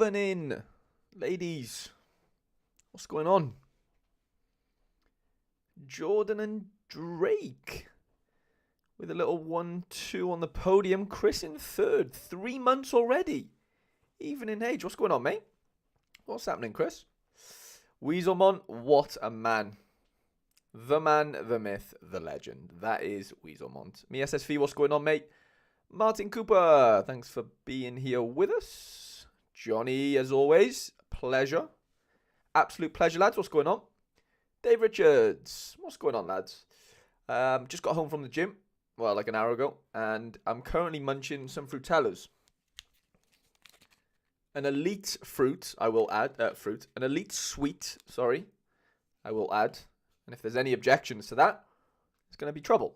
evening, ladies. What's going on? Jordan and Drake with a little 1-2 on the podium. Chris in third. 3 months already. Even in age. What's going on, mate? What's happening, Chris? Weaselmont, what a man. The man, the myth, the legend. That is Weaselmont. Me SSV, what's going on, mate? Martin Cooper, thanks for being here with us. Johnny, as always, pleasure. Absolute pleasure, lads. What's going on? Dave Richards, what's going on, lads? Just got home from the gym, well, like an hour ago, and I'm currently munching some Frutellas. An elite fruit, I will add, an elite sweet, sorry, I will add. And if there's any objections to that, it's going to be trouble.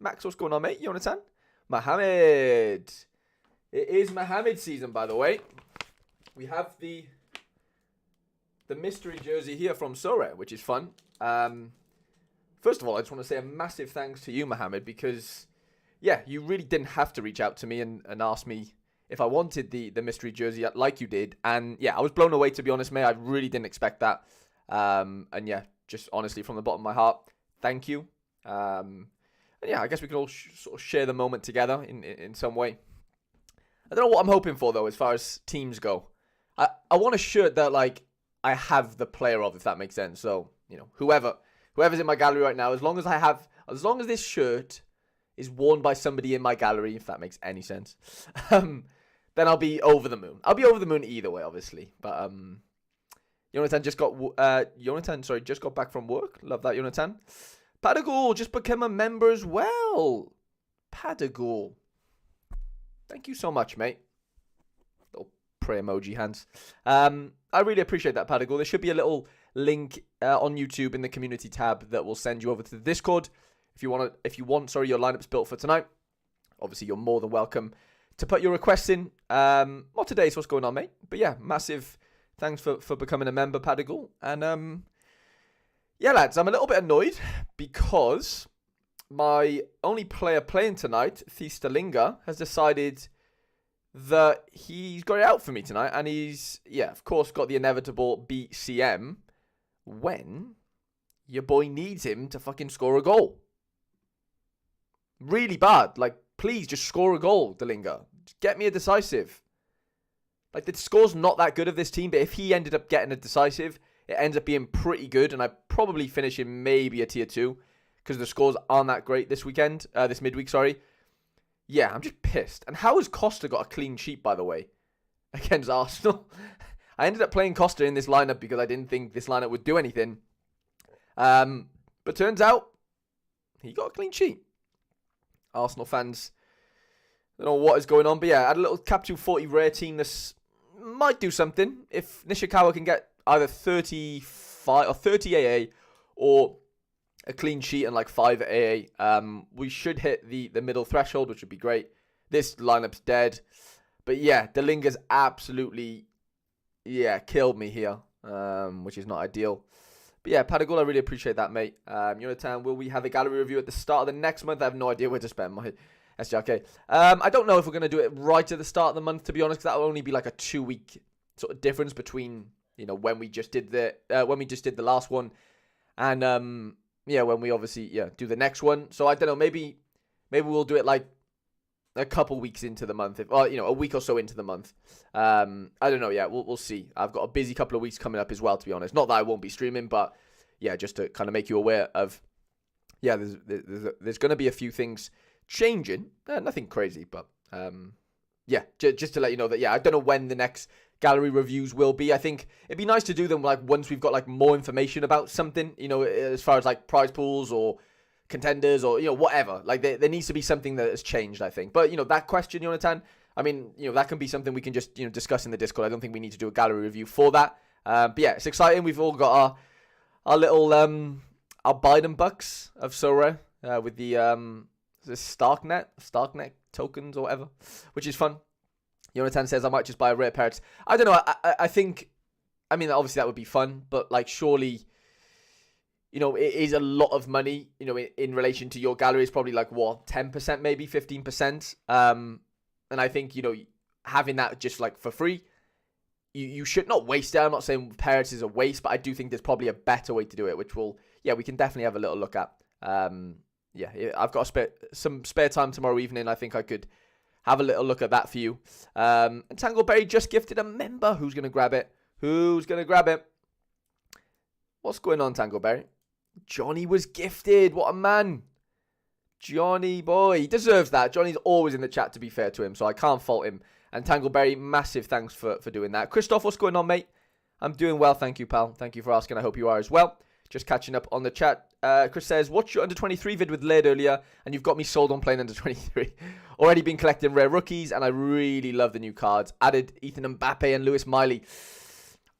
Max, what's going on, mate? Jonathan? Mohammed. It is Mohammed season, by the way. We have the mystery jersey here from Sorare, which is fun. First of all, I just want to say a massive thanks to you, Mohammed, because, yeah, you really didn't have to reach out to me and ask me if I wanted the mystery jersey like you did. And, yeah, I was blown away, to be honest, mate. I really didn't expect that. And, yeah, just honestly, from the bottom of my heart, thank you. And, yeah, I guess we can all sort of share the moment together in some way. I don't know what I'm hoping for, though, as far as teams go. I want a shirt that, like, I have the player of, if that makes sense. So, you know, whoever's in my gallery right now, as long as this shirt is worn by somebody in my gallery, if that makes any sense, then I'll be over the moon. I'll be over the moon either way, obviously. But Jonathan just got back from work. Love that, Jonathan. Padagool just became a member as well. Padagool, thank you so much, mate. Little prayer emoji hands. I really appreciate that, Padagool. There should be a little link on YouTube in the community tab that will send you over to the Discord if you want your lineups built for tonight. Obviously, you're more than welcome to put your requests in. Not today, so what's going on, mate? But yeah, massive thanks for becoming a member, Padagool. And yeah, lads, I'm a little bit annoyed because my only player playing tonight, Thistalinga, has decided that he's got it out for me tonight. And he's, yeah, of course, got the inevitable BCM when your boy needs him to fucking score a goal. Really bad. Like, please just score a goal, Dalinga. Just get me a decisive. Like, the score's not that good of this team, but if he ended up getting a decisive, it ends up being pretty good, and I probably finish in maybe a tier 2 because the scores aren't that great this midweek, sorry. Yeah, I'm just pissed. And how has Costa got a clean sheet, by the way, against Arsenal? I ended up playing Costa in this lineup because I didn't think this lineup would do anything. But turns out he got a clean sheet. Arsenal fans, I don't know what is going on, but yeah, I had a little Cap 240 rare team that might do something. If Nishikawa can get either 35 or 30 AA or a clean sheet and like 5 AA, we should hit the middle threshold, which would be great. This lineup's dead. But yeah, Dalinga's absolutely, killed me here, which is not ideal. But yeah, Padagool, I really appreciate that, mate. Jonathan, will we have a gallery review at the start of the next month? I have no idea where to spend my SJK. I don't know if we're going to do it right at the start of the month, to be honest, because that will only be like a 2-week sort of difference between, you know, when we just did the last one and when we obviously do the next one. So I don't know, maybe we'll do it like a couple weeks into the month, a week or so into the month. I don't know. Yeah, we'll see. I've got a busy couple of weeks coming up as well, to be honest. Not that I won't be streaming, but yeah, just to kind of make you aware of, there's going to be a few things changing. Nothing crazy, but just to let you know that, I don't know when the next gallery reviews will be. I think it'd be nice to do them like once we've got like more information about something, you know, as far as like prize pools or contenders or, you know, whatever. Like there needs to be something that has changed, I think. But, you know, that question, Jonathan, I mean, you know, that can be something we can just, you know, discuss in the Discord. I don't think we need to do a gallery review for that. But yeah, it's exciting. We've all got our little our Biden bucks of Sorare with the Starknet tokens or whatever, which is fun. Jonathan says I might just buy a rare parrots. I don't know. I think, I mean, obviously that would be fun, but like surely, you know, it is a lot of money, you know, in relation to your gallery. It's probably like, what, 10%, maybe 15%. And I think, you know, having that just like for free, you should not waste it. I'm not saying Perez is a waste, but I do think there's probably a better way to do it, which we can definitely have a little look at. Yeah, I've got some spare time tomorrow evening. I think I could have a little look at that for you. And Tangleberry just gifted a member. Who's going to grab it? Who's going to grab it? What's going on, Tangleberry? Johnny was gifted. What a man. Johnny, boy. He deserves that. Johnny's always in the chat, to be fair to him, so I can't fault him. And Tangleberry, massive thanks for doing that. Christoph, what's going on, mate? I'm doing well, thank you, pal. Thank you for asking. I hope you are as well. Just catching up on the chat. Chris says, watch your under 23 vid with Laird earlier, and you've got me sold on playing under 23. Already been collecting rare rookies, and I really love the new cards. Added Ethan Mbappe and Lewis Miley.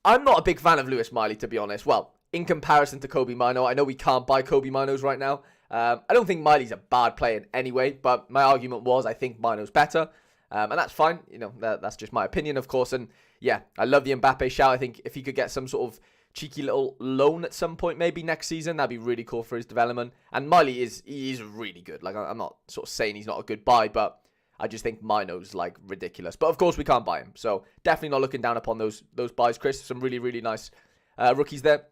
I'm not a big fan of Lewis Miley, to be honest. Well, in comparison to Kobe Mino, I know we can't buy Kobe Minos right now. I don't think Miley's a bad player in any way, but my argument was I think Mino's better. And that's fine. You know, that's just my opinion, of course. And yeah, I love the Mbappe shout. I think if he could get some sort of cheeky little loan at some point, maybe next season, that'd be really cool for his development. And Miley is really good. Like, I'm not sort of saying he's not a good buy, but I just think Mino's like ridiculous. But of course, we can't buy him. So definitely not looking down upon those buys, Chris. Some really nice rookies there.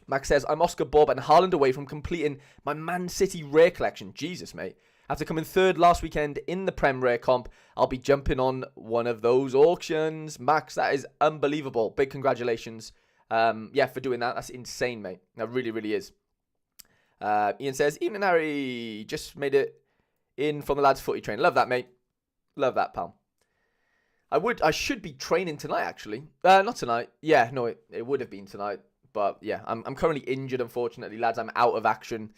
Max says, I'm Oscar, Bob, and Haaland away from completing my Man City rare collection. Jesus, mate. After coming third last weekend in the Prem Rare comp, I'll be jumping on one of those auctions. Max, that is unbelievable. Big congratulations. Yeah, for doing that. That's insane, mate. That really is. Ian says, evening, Harry. Just made it in from the lads' footy train. Love that, mate. Love that, pal. I should be training tonight, actually. Not tonight. Yeah, no, it would have been tonight. But yeah, I'm currently injured, unfortunately, lads. I'm out of action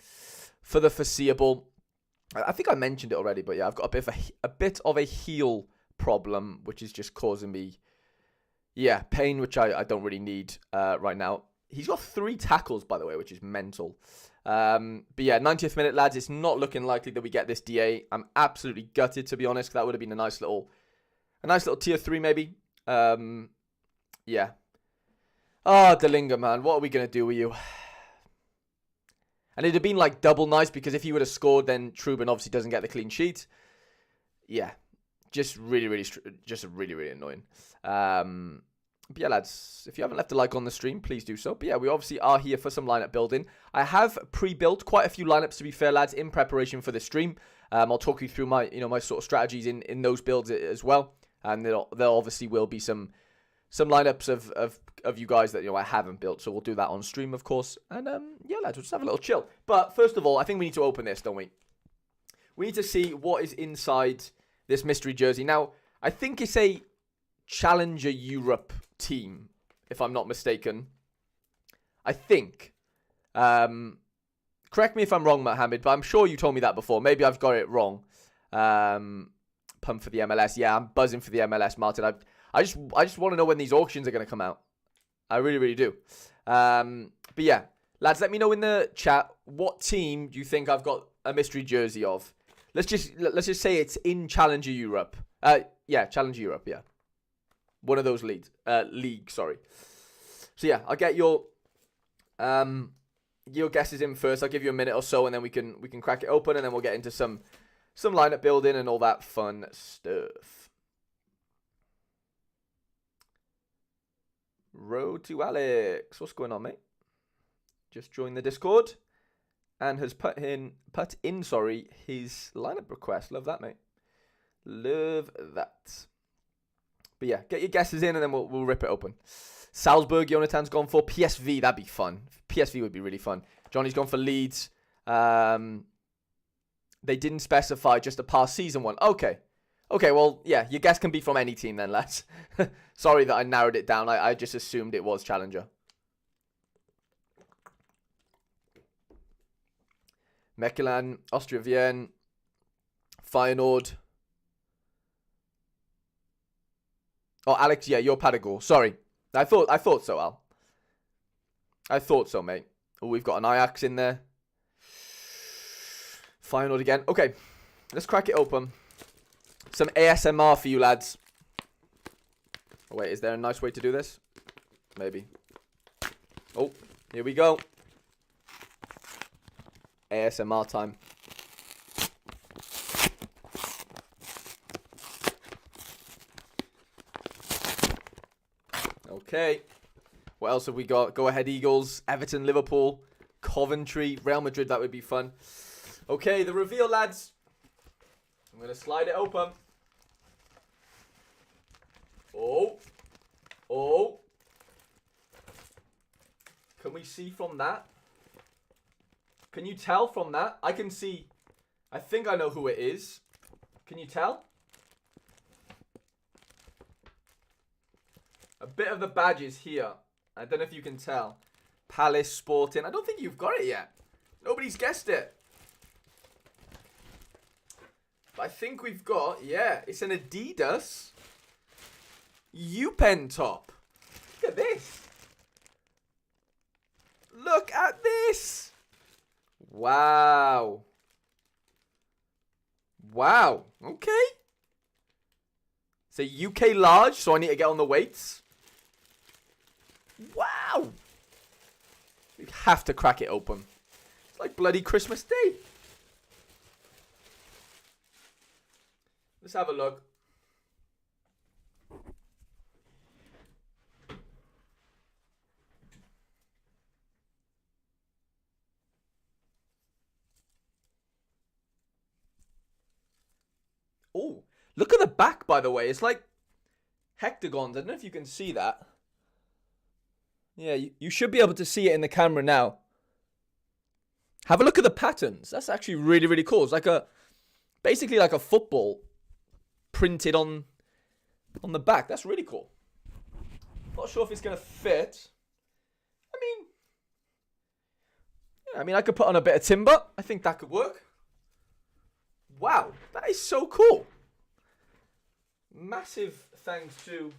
for the foreseeable. I think I mentioned it already, but yeah, I've got a bit of a heel problem, which is just causing me, yeah, pain, which I don't really need right now. He's got 3 tackles, by the way, which is mental. But yeah, 90th minute, lads. It's not looking likely that we get this DA. I'm absolutely gutted, to be honest. That would have been a nice little tier 3, maybe. Yeah. Oh, Delinga, man. What are we going to do with you? And it'd have been like double nice because if he would have scored, then Trubin obviously doesn't get the clean sheet. Yeah. Just really annoying. But yeah, lads, if you haven't left a like on the stream, please do so. But yeah, we obviously are here for some lineup building. I have pre-built quite a few lineups, to be fair, lads, in preparation for the stream. I'll talk you through my sort of strategies in those builds as well. And there obviously will be some lineups of you guys that I haven't built, so we'll do that on stream, of course. And yeah, lads, we'll just have a little chill. But first of all, I think we need to open this, don't we? We need to see what is inside this mystery jersey. Now, I think it's a Challenger Europe team, if I'm not mistaken. I think. Correct me if I'm wrong, Mohammed, but I'm sure you told me that before. Maybe I've got it wrong. Pump for the MLS. Yeah, I'm buzzing for the MLS, Martin. I just want to know when these auctions are going to come out. I really do. But yeah, lads, let me know in the chat what team do you think I've got a mystery jersey of. Let's just say it's in Challenger Europe. Yeah, Challenger Europe. Yeah, one of those leagues. Sorry. So yeah, I'll get your guesses in first. I'll give you a minute or so, and then we can crack it open, and then we'll get into some lineup building and all that fun stuff. Road to Alex. What's going on, mate? Just joined the Discord and has put in his lineup request. Love that, mate. Love that. But yeah, get your guesses in and then we'll rip it open. Salzburg, Jonathan's gone for PSV. That'd be fun. PSV would be really fun. Johnny's gone for Leeds. They didn't specify just a past season one. Okay, well, yeah, your guess can be from any team then, lads. Sorry that I narrowed it down. I just assumed it was Challenger. Mechelen, Austria Vienna, Feyenoord. Oh, Alex, yeah, you're Padagor. Sorry. I thought so, Al. I thought so, mate. Oh, we've got an Ajax in there. Feyenoord again. Okay, let's crack it open. Some ASMR for you, lads. Oh, wait, is there a nice way to do this? Maybe. Oh, here we go. ASMR time. Okay. What else have we got? Go ahead, Eagles. Everton, Liverpool, Coventry, Real Madrid. That would be fun. Okay, the reveal, lads. I'm going to slide it open. Oh. Can we see from that? Can you tell from that? I can see. I think I know who it is. Can you tell? A bit of the badges here. I don't know if you can tell. Palace, Sporting. I don't think you've got it yet. Nobody's guessed it. But I think we've got, yeah, it's an Adidas U-Pen top. Look at this. Look at this. Wow. Wow. Okay. It's a UK large, so I need to get on the weights. Wow. We have to crack it open. It's like bloody Christmas Day. Let's have a look. Oh, look at the back, by the way. It's like hectagons. I don't know if you can see that. Yeah, you should be able to see it in the camera now. Have a look at the patterns. That's actually really, really cool. It's like basically like a football printed on the back. That's really cool. Not sure if it's going to fit. I mean, I could put on a bit of timber. I think that could work. Wow, that is so cool. Massive thanks to...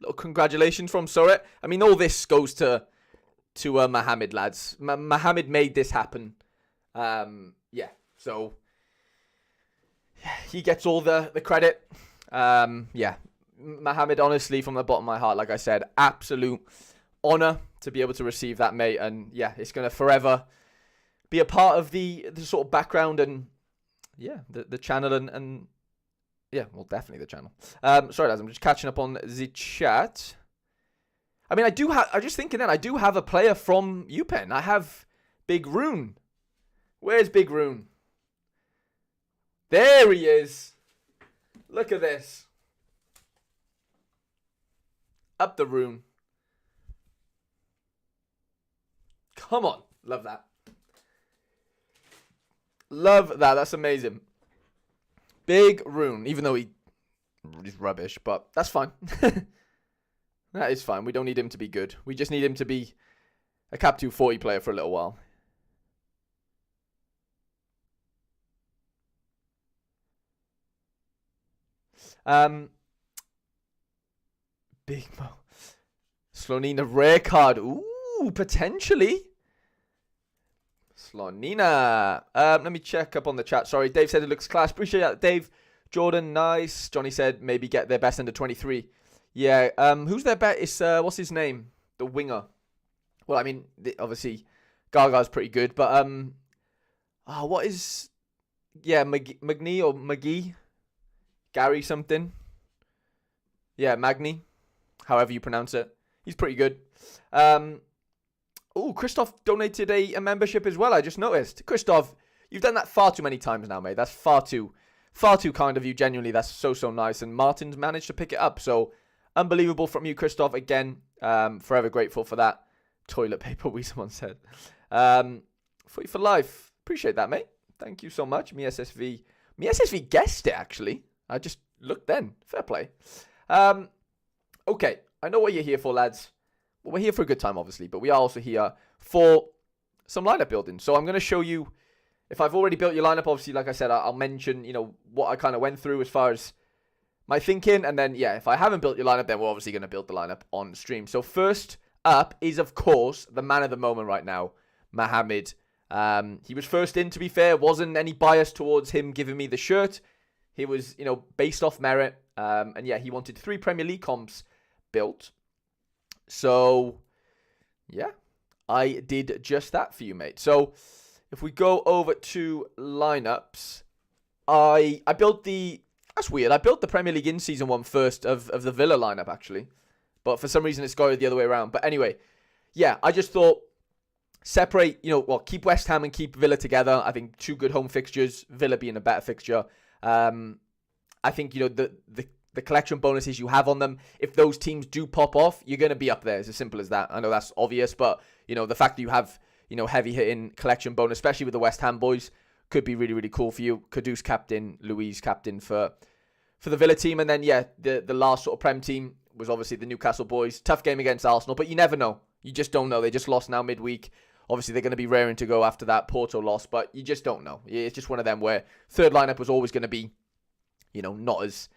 Little congratulations from Sorare. I mean, all this goes to Mohammed, lads. Mohammed made this happen. Yeah, so... he gets all the credit. Yeah, Mohammed, honestly, from the bottom of my heart, like I said, absolute honor to be able to receive that, mate. And yeah, it's going to forever be a part of the sort of background and yeah, the channel and yeah, well, definitely the channel. Sorry, lads, I'm just catching up on the chat. I mean, I'm just thinking that I do have a player from UPenn. I have Big Rune. Where's Big Rune? There he is. Look at this. Up the Rune. Come on. Love that. Love that. That's amazing. Big Rune. Even though he's rubbish, but that's fine. That is fine. We don't need him to be good. We just need him to be a Cap 240 player for a little while. Big Mo. Slonina rare card. Ooh, potentially. Slonina. Let me check up on the chat. Sorry, Dave said it looks class. Appreciate that, Dave. Jordan, nice. Johnny said maybe get their best under 23. Yeah. Who's their best? It's what's his name? The winger. Well, I mean, obviously, Gaga's pretty good, but what is? Yeah, Magni or McGee? Gary something. Yeah, Magni. However you pronounce it. He's pretty good. Oh, Christoph donated a membership as well. I just noticed. Christoph, you've done that far too many times now, mate. That's far too kind of you. Genuinely, that's so nice. And Martin's managed to pick it up. So, unbelievable from you, Christoph. Again, forever grateful for that. Toilet paper, we someone said. Footy for life. Appreciate that, mate. Thank you so much. Me SSV guessed it, actually. I just looked then. Fair play. Okay, I know what you're here for, lads. Well, we're here for a good time, obviously, but we are also here for some lineup building. So I'm going to show you, if I've already built your lineup, obviously, like I said, I'll mention, what I kind of went through as far as my thinking. And then, yeah, if I haven't built your lineup, then we're obviously going to build the lineup on stream. So first up is, of course, the man of the moment right now, Mohammed. He was first in, to be fair. Wasn't any bias towards him giving me the shirt. He was, based off merit. And yeah, he wanted 3 Premier League comps built. So, yeah, I did just that for you, mate. So, if we go over to lineups, I built the That's weird. I built the Premier League in Season 1 first of the Villa lineup, actually. But for some reason, it's going the other way around. But anyway, yeah, I just thought separate, keep West Ham and keep Villa together. I think 2 good home fixtures, Villa being a better fixture. I think, the collection bonuses you have on them, if those teams do pop off, you're going to be up there. It's as simple as that. I know that's obvious, but, the fact that you have, heavy hitting collection bonus, especially with the West Ham boys, could be really, really cool for you. Kudus captain, Louise captain for the Villa team. And then, the last sort of Prem team was obviously the Newcastle boys. Tough game against Arsenal, but you never know. You just don't know. They just lost now midweek. Obviously, they're going to be raring to go after that Porto loss, but you just don't know. It's just one of them where third lineup was always going to be, not as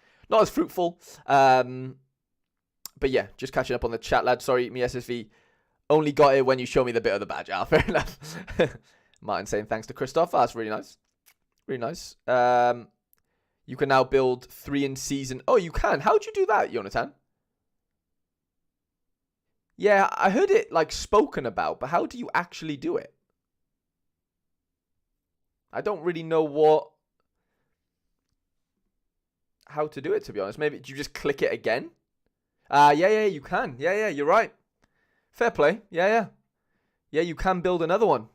fruitful. But yeah, just catching up on the chat, lad. Sorry, me SSV only got it when you show me the bit of the badge. Fair enough. Martin saying thanks to Christoph. That's really nice. Really nice. You can now build 3 in season. Oh, you can. How'd you do that, Jonathan? Yeah, I heard it spoken about, but how do you actually do it? I don't really know how to do it, to be honest. Maybe do you just click it again? Yeah, you can. Yeah, you're right. Fair play. Yeah, you can build another one.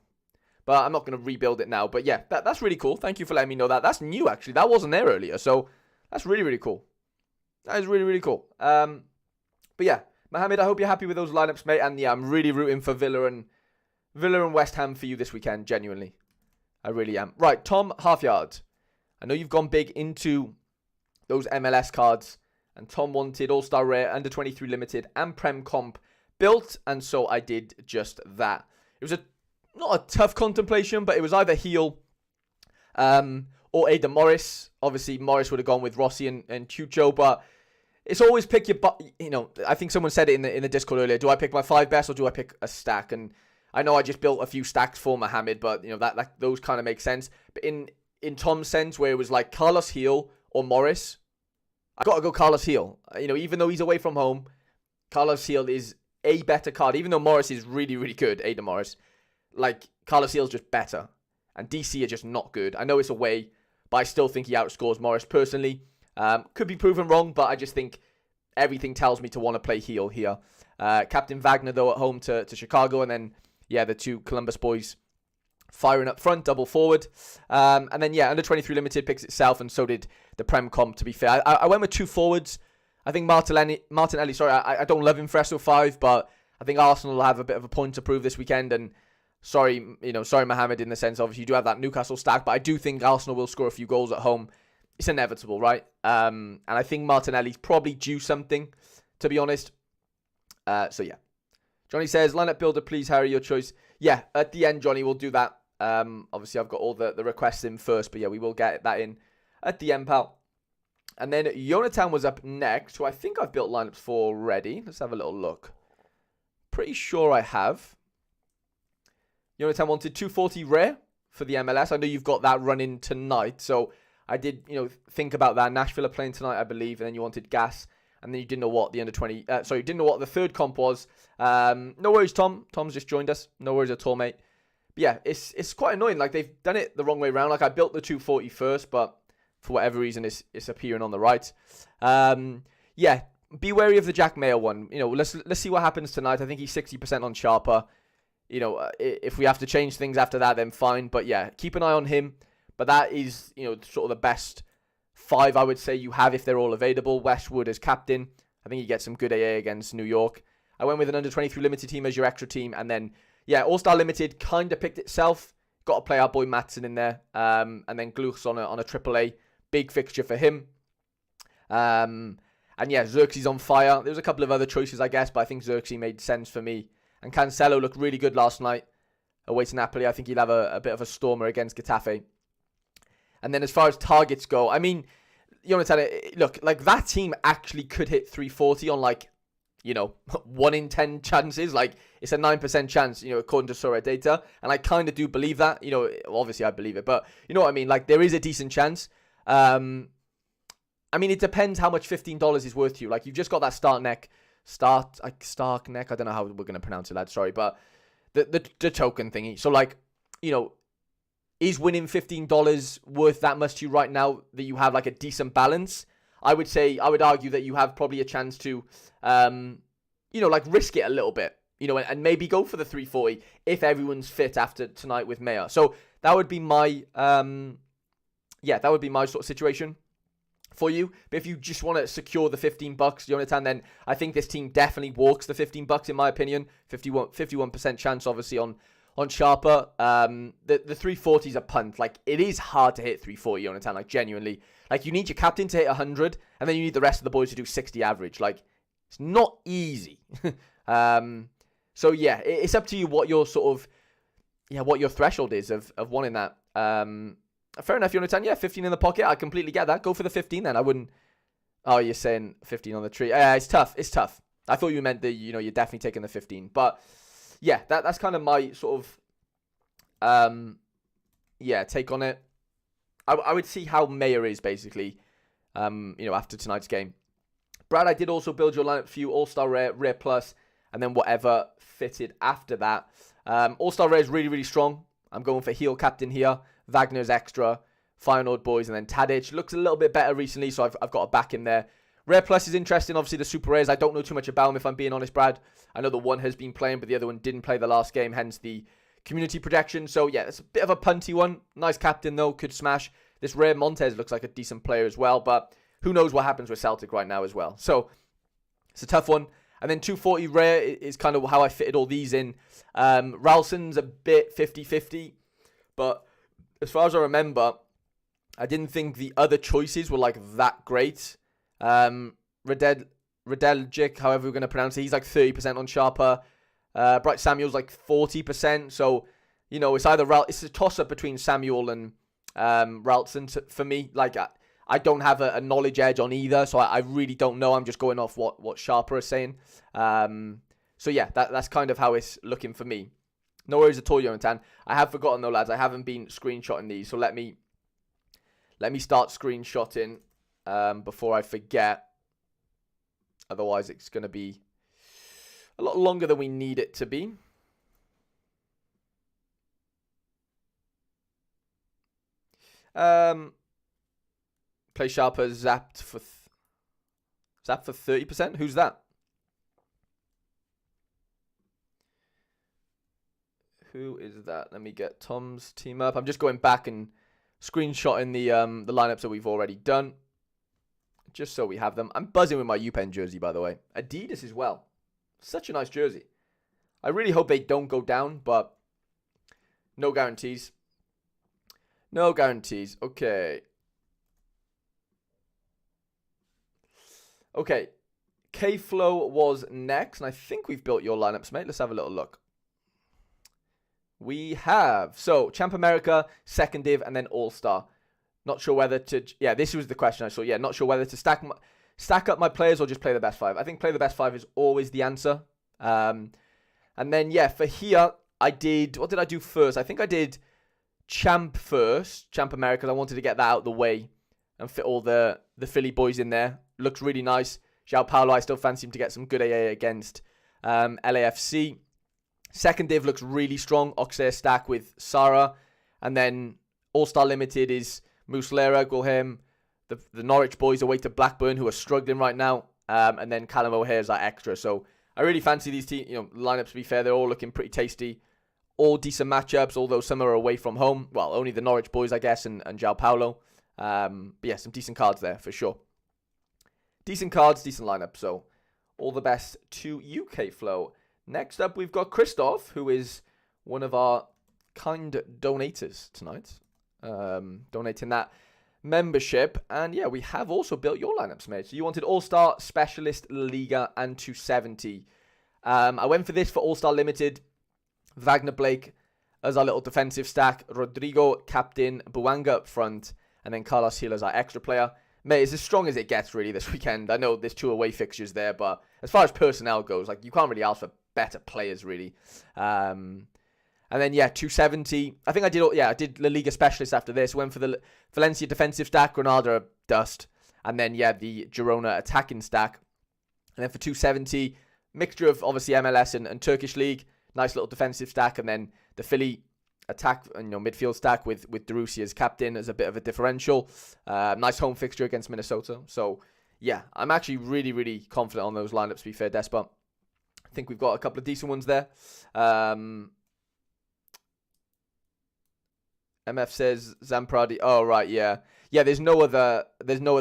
But I'm not going to rebuild it now. But yeah, that's really cool. Thank you for letting me know that. That's new, actually. That wasn't there earlier. So that's really, really cool. That is really, really cool. But yeah, Mohammed, I hope you're happy with those lineups, mate. And yeah, I'm really rooting for Villa and West Ham for you this weekend. Genuinely. I really am. Right, Tom Halfyard. I know you've gone big into those MLS cards. And Tom wanted All-Star Rare, Under 23 Limited, and Prem Comp built. And so I did just that. It was not a tough contemplation, but it was either Heel or Ada Morris. Obviously, Morris would have gone with Rossi and Chucho, but it's always pick your... I think someone said it in the Discord earlier. Do I pick my 5 best or do I pick a stack? And I know I just built a few stacks for Mohammed, but that those kind of make sense. But in Tom's sense, where it was like Carlos Heel or Morris, I got to go Carlos Heel. Even though he's away from home, Carlos Heel is a better card. Even though Morris is really, really good, Ada Morris. Carlos Heel's just better. And DC are just not good. I know it's away, but I still think he outscores Morris personally. Could be proven wrong, but I just think everything tells me to want to play Heel here. Captain Wagner, though, at home to Chicago. And then, the 2 Columbus boys firing up front, double forward. And then, Under 23 Limited picks itself, and so did the Prem Comp, to be fair. I went with 2 forwards. I think Martinelli, sorry, I don't love him for SO5, but I think Arsenal will have a bit of a point to prove this weekend. And sorry, Mohammed, in the sense, obviously, you do have that Newcastle stack, but I do think Arsenal will score a few goals at home. It's inevitable, right? And I think Martinelli's probably due something, to be honest. So, yeah. Johnny says, lineup builder, please, Harry, your choice. Yeah, at the end, Johnny, we'll do that. Obviously, I've got all the requests in first, but yeah, we will get that in at the end, pal. And then Jonathan was up next, who I think I've built lineups for already. Let's have a little look. Pretty sure I have. Jonathan wanted 240 rare for the MLS. I know you've got that running tonight, so I did, think about that. Nashville are playing tonight, I believe, and then you wanted gas, and then you didn't know what the under 20. You didn't know what the third comp was. No worries, Tom. Tom's just joined us. No worries at all, mate. But yeah, it's quite annoying. They've done it the wrong way around. I built the 240 first, but for whatever reason, it's appearing on the right. Be wary of the Jack Mayo one. Let's see what happens tonight. I think he's 60% on Sharper. If we have to change things after that, then fine. But yeah, keep an eye on him. But that is, sort of the best 5 I would say you have if they're all available. Westwood as captain. I think you get some good AA against New York. I went with an under 23 limited team as your extra team. And then, All-Star Limited kind of picked itself. Got to play our boy Matson in there. And then Gluch's on a AAA. Big fixture for him. Xerxes on fire. There was a couple of other choices, I guess, but I think Xerxes made sense for me. And Cancelo looked really good last night. Away to Napoli. I think he'll have a bit of a stormer against Getafe. And then as far as targets go, I mean, Jonathan, look, that team actually could hit 340 on 1 in 10 chances. It's a 9% chance, according to Sorare data. And I kind of do believe that. Obviously I believe it. But you know what I mean? There is a decent chance. It depends how much $15 is worth to you. You've just got that Stark neck. I don't know how we're going to pronounce it, lad. Sorry. But the token thingy. So, is winning $15 worth that much to you right now that you have like a decent balance? I would argue that you have probably a chance to, like risk it a little bit, and maybe go for the 340 if everyone's fit after tonight with Mayer. So that would be my, that would be my sort of situation for you. But if you just want to secure the $15, Jonathan, then I think this team definitely walks the $15 in my opinion. 51% chance, obviously, on Sharper. The 340 is a punt. Like, it is hard to hit 340, Jonathan, like, genuinely. Like, you need your captain to hit 100, and then you need the rest of the boys to do 60 average. Like, it's not easy. So, yeah, it's up to you what your sort of, what your threshold is of wanting that. Fair enough, Jonathan. Yeah, 15 in the pocket. I completely get that. Go for the 15 then. I wouldn't. Oh, you're saying 15 on the tree. It's tough. It's tough. I thought you meant that, you're definitely taking the 15. But, yeah, that's kind of my sort of, take on it. I would see how Mayer is, basically, after tonight's game. Brad, I did also build your lineup for you. All-Star Rare, Rare Plus, and then whatever fitted after that. All-Star Rare is really, really strong. I'm going for heel captain here. Wagner's extra. Feyenoord boys, and then Tadic. Looks a little bit better recently, so I've got a back in there. Rare Plus is interesting. Obviously, the Super Rares, I don't know too much about them, if I'm being honest, Brad. I know the one has been playing, but the other one didn't play the last game, hence the community projection. So, yeah, it's a bit of a punty one. Nice captain, though. Could smash. This Rare Montez looks like a decent player as well, but who knows what happens with Celtic right now as well. So, it's a tough one. And then 240 Rare is kind of how I fitted all these in. Ralston's a bit 50-50, but as far as I remember, I didn't think the other choices were like that great. Radeljic, however we're going to pronounce it, he's like 30% on Sharper. Bright Samuel's like 40%. So, it's either it's a toss-up between Samuel and Ralston for me. Like, I don't have a knowledge edge on either, so I really don't know. I'm just going off what Sharper is saying. So, yeah, that's kind of how it's looking for me. No worries at all, Jonathan. I have forgotten, though, lads. I haven't been screenshotting these, so let me start screenshotting before I forget. Otherwise, it's going to be a lot longer than we need it to be. Play Sharper zapped for 30%. Who's that? Who is that? Let me get Tom's team up. I'm just going back and screenshotting the lineups that we've already done, just so we have them. I'm buzzing with my UPenn jersey, by the way. Adidas as well. Such a nice jersey. I really hope they don't go down, but no guarantees. No guarantees. Okay. Okay. K-Flow was next, and I think we've built your lineups, mate. Let's have a little look. We have, so, Champ America, Second Div, and then All-Star. Not sure whether to, this was the question I saw. Yeah, not sure whether to stack up my players or just play the best 5. I think play the best 5 is always the answer. And then, for here, what did I do first? I think I did Champ first, Champ America. I wanted to get that out of the way and fit all the Philly boys in there. Looks really nice. João Paulo, I still fancy him to get some good AA against LAFC. Second Div looks really strong. Oxair stack with Sara. And then All-Star Limited is Muslera, Gulham. The Norwich boys away to Blackburn, who are struggling right now. And then Callum O'Hare's our extra. So I really fancy these lineups, to be fair. They're all looking pretty tasty. All decent matchups, although some are away from home. Well, only the Norwich boys, I guess, and João Paulo. But yeah, some decent cards there, for sure. Decent cards, decent lineup. So all the best to UK Flow. Next up, we've got Christoph, who is one of our kind donators tonight. Donating that membership. And yeah, we have also built your lineups, mate. So you wanted All-Star, Specialist, Liga, and 270. I went for this for All-Star Limited. Wagner Blake as our little defensive stack. Rodrigo, captain, Buanga up front. And then Carlos Gil as our extra player. Mate, it's as strong as it gets, really, this weekend. I know there's 2 away fixtures there, but as far as personnel goes, like, you can't really ask for better players, really. And then, 270. I think I did La Liga Specialist after this. Went for the Valencia defensive stack, Granada dust. And then, the Girona attacking stack. And then for 270, mixture of, obviously, MLS and Turkish League. Nice little defensive stack. And then the Philly attack, midfield stack with Derusi as captain as a bit of a differential. Nice home fixture against Minnesota. So, yeah, I'm actually really, really confident on those lineups, to be fair, Despot. I think we've got a couple of decent ones there. MF says Zampradi. Oh, right, yeah. Yeah, there's no other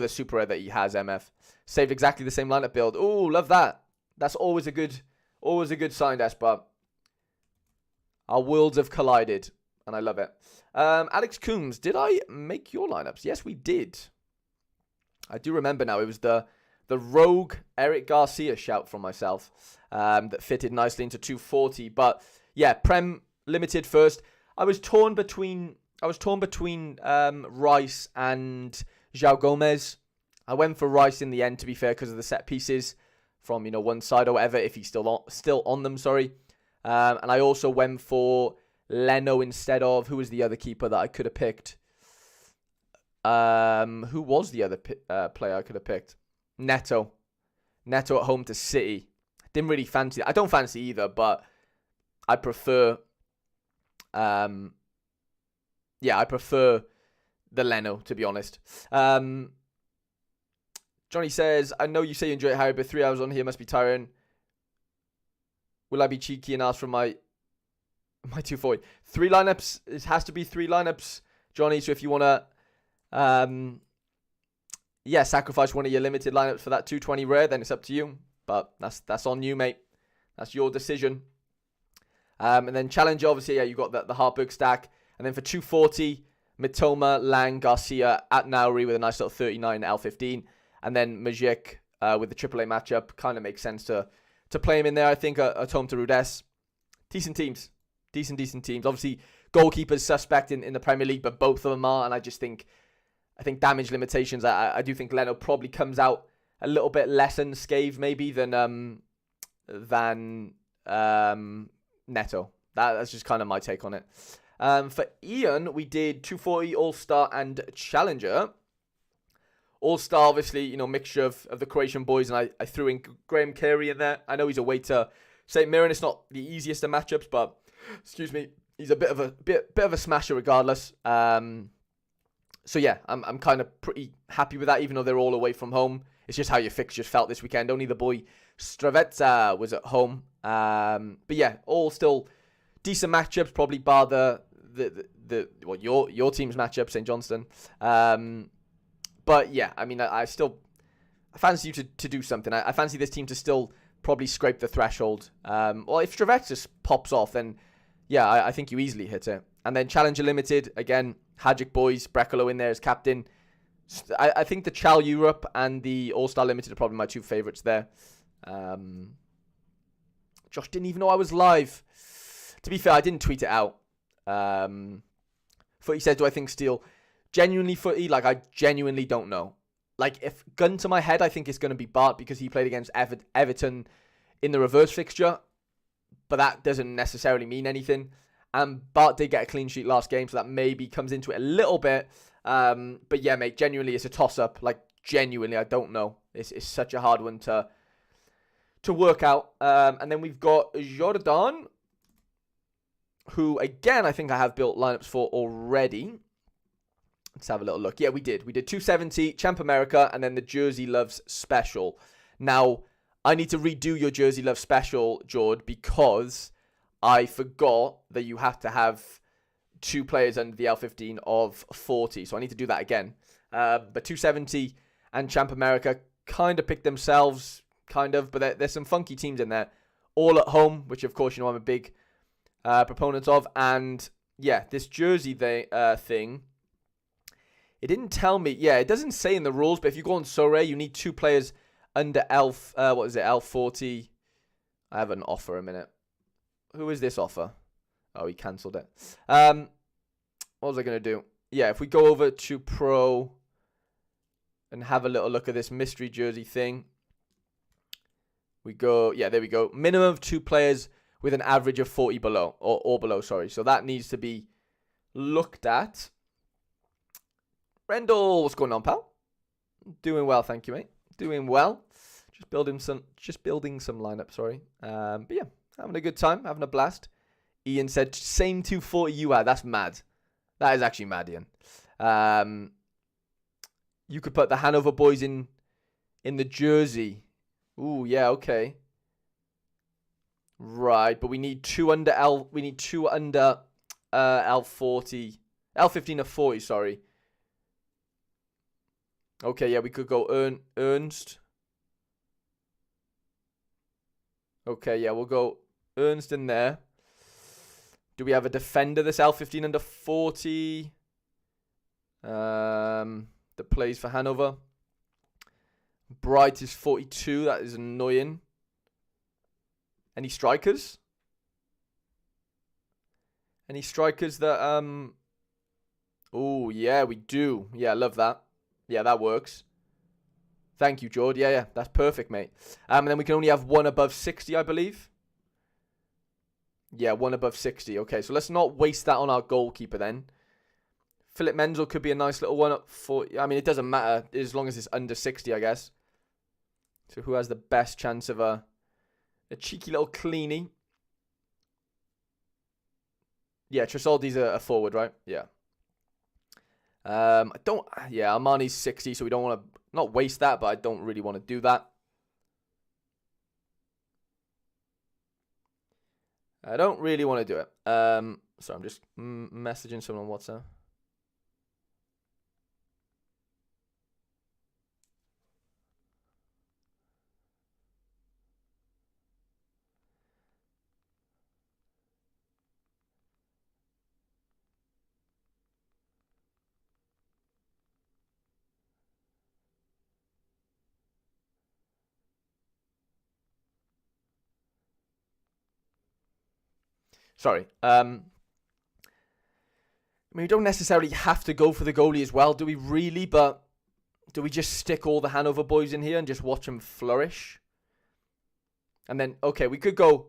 super rare that he has, MF. Saved exactly the same lineup build. Oh, love that. That's always a good sign, Despot. Our worlds have collided, and I love it. Alex Coombs, did I make your lineups? Yes, we did. I do remember now. It was the rogue Eric Garcia shout from myself that fitted nicely into 240. But yeah, Prem limited first. I was torn between Rice and João Gomez. I went for Rice in the end, to be fair, because of the set pieces from one side or whatever. If he's still on them, sorry. And I also went for Leno instead of, who was the other keeper that I could have picked? Who was the other player I could have picked? Neto at home to City. Didn't really fancy. I don't fancy either, but I prefer. I prefer the Leno, to be honest. Johnny says, I know you say you enjoy it, Harry, but 3 hours on here must be tiring. Will I be cheeky and ask for my 240? 3 lineups. It has to be 3 lineups, Johnny. So if you want to, sacrifice one of your limited lineups for that 220 rare, then it's up to you. But that's on you, mate. That's your decision. And then Challenger, obviously, yeah, you got the Harburg stack. And then for 240, Mitoma, Lang, Garcia, at Nauri with a nice little 39 L15. And then Majik with the AAA matchup. Kind of makes sense to play him in there. I think at home to Rudess. Decent teams. Decent teams. Obviously, goalkeepers suspect in the Premier League, but both of them are. And I think damage limitations, I do think Leno probably comes out a little bit less unscathed maybe than Neto. That's just kind of my take on it. For Ian, we did 240 All-Star and Challenger. All-Star, obviously, mixture of the Croatian boys, and I threw in Graham Carey in there. I know he's away to St. Mirren. It's not the easiest of matchups, but he's a bit of a smasher regardless. So yeah, I'm kind of pretty happy with that, even though they're all away from home. It's just how your fixtures felt this weekend. Only the boy Stravetza was at home. But yeah, all still decent matchups, probably bar your team's matchup, St. Johnston. But yeah, I mean, I fancy you to do something. I fancy this team to still probably scrape the threshold. Well, if Stravetza pops off, then yeah, I think you easily hit it. And then Challenger Limited, again, Hajic boys, Brekalo in there as captain. I think the Chal Europe and the All-Star Limited are probably my 2 favourites there. Josh didn't even know I was live. To be fair, I didn't tweet it out. Footy said, do I think Steele? Genuinely, Footy, I genuinely don't know. If gun to my head, I think it's going to be Bart because he played against Everton in the reverse fixture. But that doesn't necessarily mean anything. And Bart did get a clean sheet last game, so that maybe comes into it a little bit. But yeah, mate, genuinely, it's a toss-up. Genuinely, I don't know. It's such a hard one to work out. And then we've got Jordan, who, again, I think I have built lineups for already. Let's have a little look. Yeah, we did. We did 270, Champ America, and then the Jersey Loves Special. Now, I need to redo your Jersey Love Special, Jord, because I forgot that you have to have 2 players under the L15 of 40. So I need to do that again. But 270 and Champ America kind of picked themselves, but there's some funky teams in there. All at home, which of course, I'm a big proponent of. And yeah, this Jersey thing, it didn't tell me. Yeah, it doesn't say in the rules, but if you go on Sorare, you need 2 players under L40. I have an offer a minute. Who is this offer? Oh, he cancelled it. What was I going to do? Yeah, if we go over to Pro and have a little look at this mystery jersey thing. We go, yeah, there we go. Minimum of 2 players with an average of 40 below, or below, sorry. So that needs to be looked at. Rendell, what's going on, pal? Doing well, thank you, mate. Doing well. Just building some lineup, sorry. But yeah, having a good time, having a blast Ian said, same 240 you had. That's mad. That is actually mad, Ian. You could put the Hanover boys in the jersey. Ooh, yeah, okay. Right, but we need two under L40. L15 of 40, sorry. Okay, yeah, we could go Ernst. Okay, yeah, we'll go Ernst in there. Do we have a defender this L15 under 40? That plays for Hanover. Bright is 42. That is annoying. Any strikers? Any strikers that Oh, yeah, we do. Yeah, I love that. Yeah, that works. Thank you, George. Yeah, that's perfect, mate. And then we can only have one above 60, I believe. Yeah, one above 60. Okay, so let's not waste that on our goalkeeper then. Philip Menzel could be a nice little one up for... I mean, it doesn't matter as long as it's under 60, I guess. So who has the best chance of a cheeky little cleanie? Yeah, Tresoldi's a forward, right? Yeah. Armani's 60, so we don't want to... Not waste that, but I don't really want to do that. I don't really want to do it. So I'm just messaging someone on WhatsApp. Sorry. I mean, we don't necessarily have to go for the goalie as well, do we really? But do we just stick all the Hanover boys in here and just watch them flourish? And then, okay, we could go...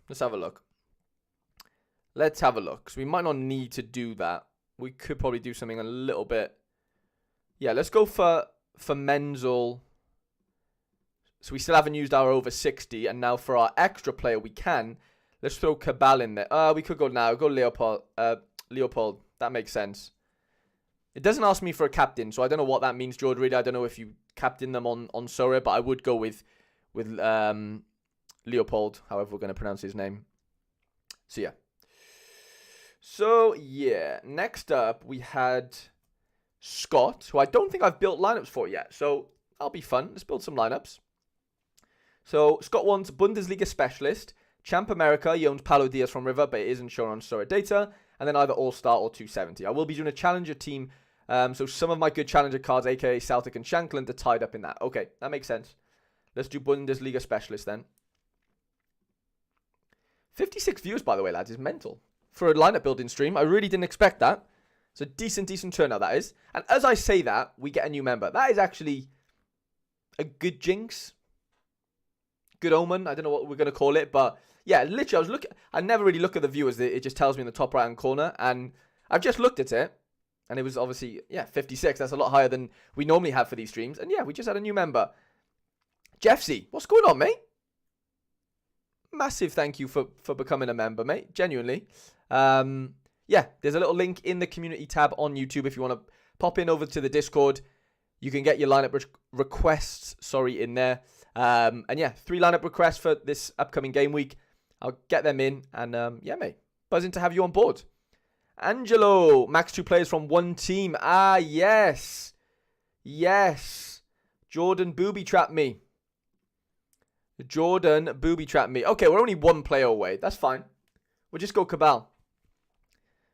let's have a look. Let's have a look. So we might not need to do that. We could probably do something a little bit... Yeah, let's go for Menzel. So we still haven't used our over 60. And now for our extra player, we can... Let's throw Cabal in there. We could go now. Go Leopold. That makes sense. It doesn't ask me for a captain, so I don't know what that means, George. Really, I don't know if you captain them on Sorare, but I would go with Leopold, however we're going to pronounce his name. So yeah. Next up, we had Scott, who I don't think I've built lineups for yet. So that'll be fun. Let's build some lineups. So Scott wants Bundesliga specialist. Champ America, he owns Paulo Diaz from River, but it isn't shown on Sorare data. And then either All-Star or 270. I will be doing a challenger team. So some of my good challenger cards, aka Celtic and Shankland, are tied up in that. Okay, that makes sense. Let's do Bundesliga specialist then. 56 views, by the way, lads, is mental. For a lineup building stream, I really didn't expect that. It's a decent turnout, that is. And as I say that, we get a new member. That is actually a good jinx. Good omen. I don't know what we're going to call it, but... Yeah, literally, I never really look at the viewers. It just tells me in the top right-hand corner. And I've just looked at it. And it was obviously, 56. That's a lot higher than we normally have for these streams. And yeah, we just had a new member. Jeffsy, what's going on, mate? Massive thank you for becoming a member, mate. Genuinely. There's a little link in the community tab on YouTube if you want to pop in over to the Discord. You can get your lineup requests, in there. 3 lineup requests for this upcoming game week. I'll get them in. And, mate. Buzzing to have you on board. Angelo. Max 2 players from one team. Ah, yes. Yes. Jordan booby-trapped me. Okay, we're only 1 player away. That's fine. We'll just go Cabal.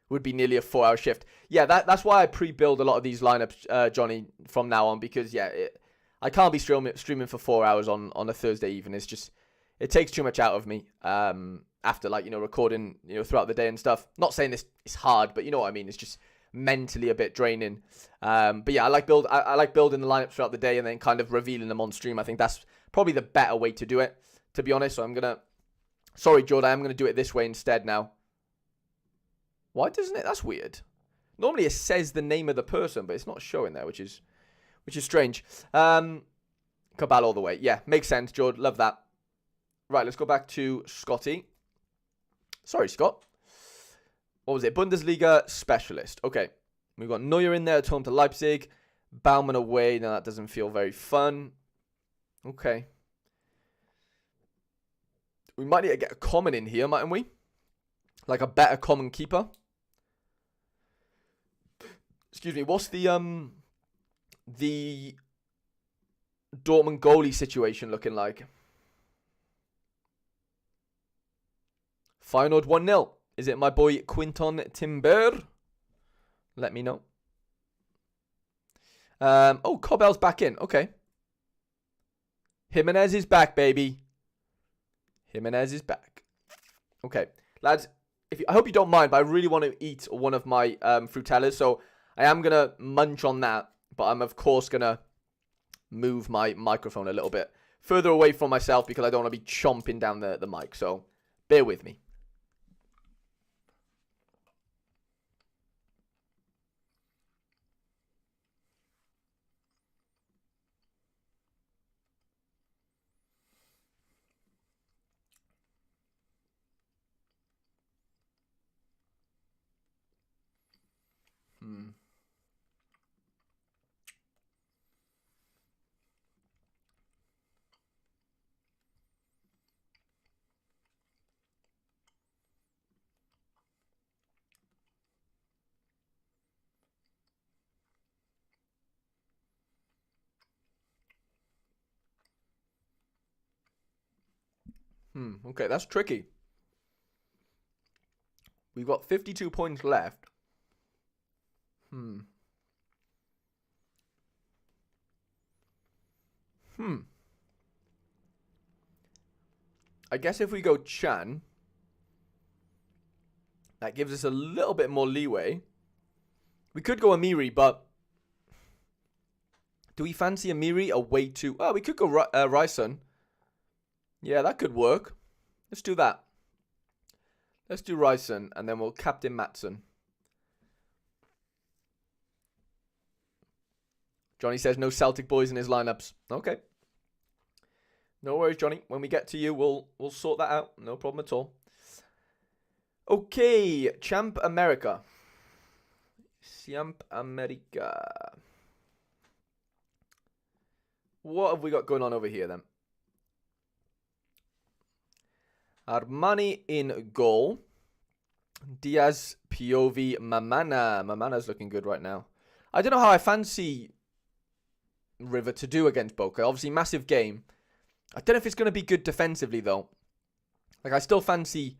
Would be nearly a 4-hour shift. Yeah, that's why I pre-build a lot of these lineups, Johnny, from now on. Because, I can't be streaming for 4 hours on a Thursday even. It's just, it takes too much out of me after, recording, throughout the day and stuff. Not saying this is hard, but you know what I mean. It's just mentally a bit draining. But yeah, I like building the lineups throughout the day and then kind of revealing them on stream. I think that's probably the better way to do it, to be honest. So sorry, Jordan, I'm going to do it this way instead now. Why doesn't it? That's weird. Normally it says the name of the person, but it's not showing there, which is strange. Cabal all the way. Yeah, makes sense, George. Love that. Right, let's go back to Scotty. Sorry, Scott. What was it? Bundesliga specialist. Okay. We've got Neuer in there at home to Leipzig. Baumann away. Now, that doesn't feel very fun. Okay. We might need to get a common in here, mightn't we? Like a better common keeper. Excuse me. What's the Dortmund goalie situation looking like? Feyenoord 1-0. Is it my boy Quinton Timber? Let me know. Oh, Cobel's back in. Okay. Jimenez is back, baby. Jimenez is back. Okay. Lads, I hope you don't mind, but I really want to eat one of my frutellas. So I am going to munch on that. But I'm, of course, going to move my microphone a little bit further away from myself because I don't want to be chomping down the mic. So bear with me. Okay, that's tricky. We've got 52 points left. I guess if we go Chan, that gives us a little bit more leeway. We could go Amiri, but do we fancy Amiri away to... Oh, we could go Ryson. Yeah, that could work. Let's do that. Let's do Ryson, and then we'll captain Matson. Johnny says no Celtic boys in his lineups. Okay. No worries, Johnny. When we get to you, we'll sort that out. No problem at all. Okay, Champ America. Champ America. What have we got going on over here, then? Armani in goal. Diaz, Piovi, Mamana. Mamana's looking good right now. I don't know how I fancy River to do against Boca. Obviously, massive game. I don't know if it's going to be good defensively, though. Like, I still fancy...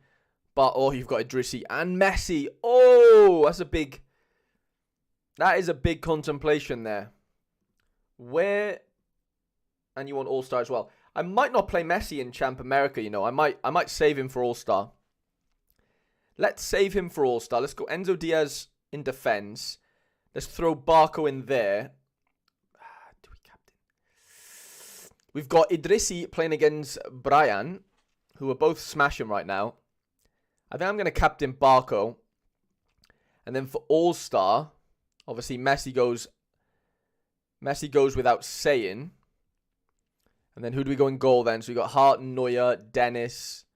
But, oh, you've got Idrissi and Messi. Oh, that's a big... That is a big contemplation there. Where... And you want All-Star as well. I might not play Messi in Champ America, you know. I might save him for All-Star. Let's save him for All-Star. Let's go Enzo Diaz in defense. Let's throw Barco in there. Do we captain? We've got Idrissi playing against Brian, who are both smashing right now. I think I'm going to captain Barco. And then for All-Star, obviously Messi goes without saying. And then who do we go in goal then? So we got Hart, Neuer, Dennis.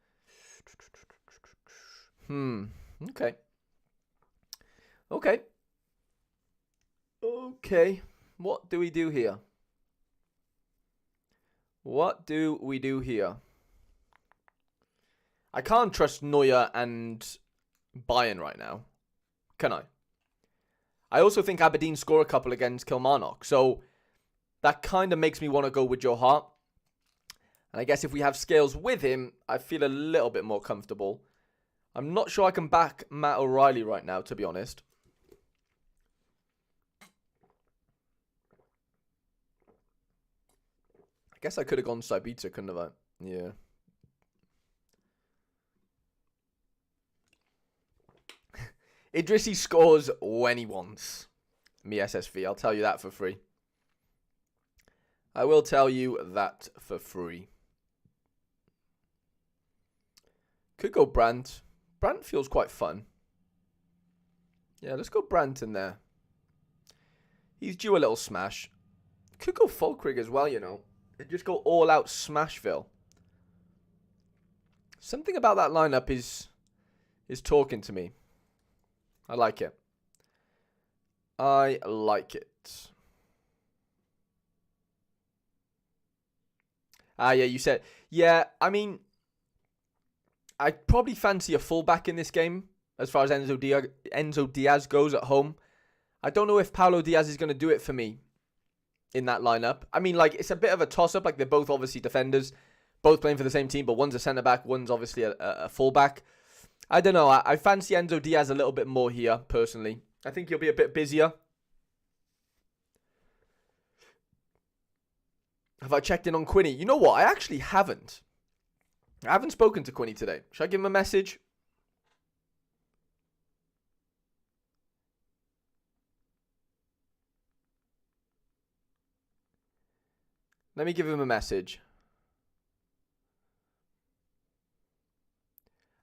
Okay. Okay. Okay. What do we do here? What do we do here? I can't trust Neuer and Bayern right now. Can I? I also think Aberdeen score a couple against Kilmarnock. So that kind of makes me want to go with Joe Hart. And I guess if we have Scales with him, I feel a little bit more comfortable. I'm not sure I can back Matt O'Reilly right now, to be honest. I guess I could have gone Saibita, couldn't I? Yeah. Idrissi scores when he wants. Me SSV, I'll tell you that for free. I will tell you that for free. Could go Brandt. Brandt feels quite fun. Yeah, let's go Brandt in there. He's due a little smash. Could go Folkrig as well, you know. And just go all out Smashville. Something about that lineup is is talking to me. I like it. I like it. Yeah, you said... Yeah, I mean... I'd probably fancy a fullback in this game, as far as Enzo Diaz goes at home. I don't know if Paulo Diaz is going to do it for me in that lineup. I mean, like, it's a bit of a toss-up. Like, they're both obviously defenders, both playing for the same team, but one's a centre-back, one's obviously a fullback. I don't know. I fancy Enzo Diaz a little bit more here, personally. I think he'll be a bit busier. Have I checked in on Quinny? You know what? I actually haven't. I haven't spoken to Quinny today. Should I give him a message? Let me give him a message.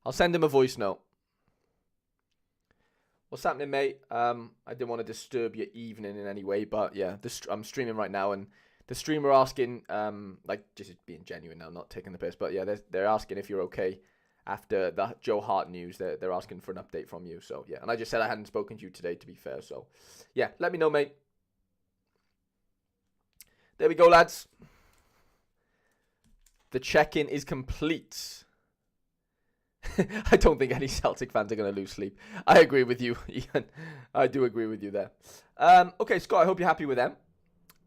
I'll send him a voice note. What's happening, mate? I didn't want to disturb your evening in any way, but yeah, I'm streaming right now, and the streamer asking, like, just being genuine now, not taking the piss, but yeah, they're asking if you're okay after the Joe Hart news. They're asking for an update from you, so yeah. And I just said I hadn't spoken to you today, to be fair, so yeah, let me know, mate. There we go, lads. The check-in is complete. I don't think any Celtic fans are going to lose sleep. I agree with you, Ian. I do agree with you there. Okay, Scott, I hope you're happy with them.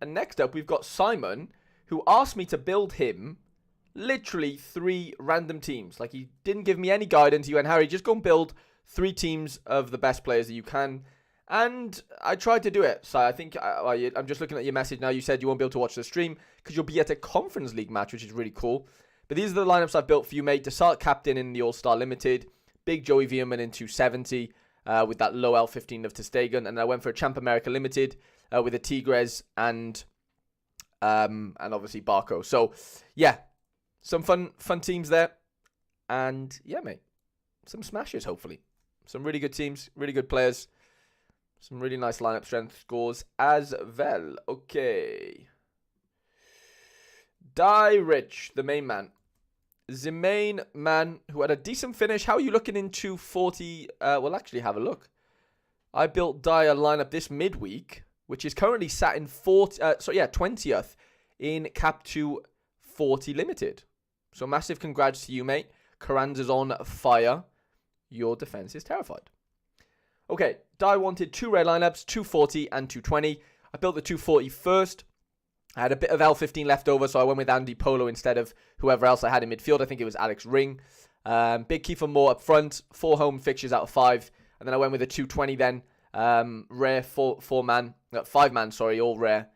And next up, we've got Simon, who asked me to build him literally 3 random teams. Like, he didn't give me any guidance. He went, Harry, just go and build 3 teams of the best players that you can. And I tried to do it. So I think I'm just looking at your message now. You said you won't be able to watch the stream because you'll be at a Conference League match, which is really cool. But these are the lineups I've built for you, mate. Desart captain in the All-Star Limited. Big Joey Veerman in 270 with that low L15 of Testegen. And I went for a Champ America Limited with a Tigres and obviously Barco. So, yeah, some fun teams there. And, yeah, mate, some smashes, hopefully. Some really good teams, really good players. Some really nice lineup strength scores as well. Okay. Die Rich, the main man. The main man who had a decent finish. How are you looking in 240? We'll actually have a look. I built Die a lineup this midweek, which is currently sat in 20th in Cap 240 Limited. So massive congrats to you, mate. Carranza's on fire. Your defense is terrified. Okay, Die wanted 2 rare lineups, 240 and 220. I built the 240 first. I had a bit of L15 left over, so I went with Andy Polo instead of whoever else I had in midfield. I think it was Alex Ring. Big Kiefer Moore up front, 4 home fixtures out of 5. And then I went with a 220 then. Rare 5-man, all rare.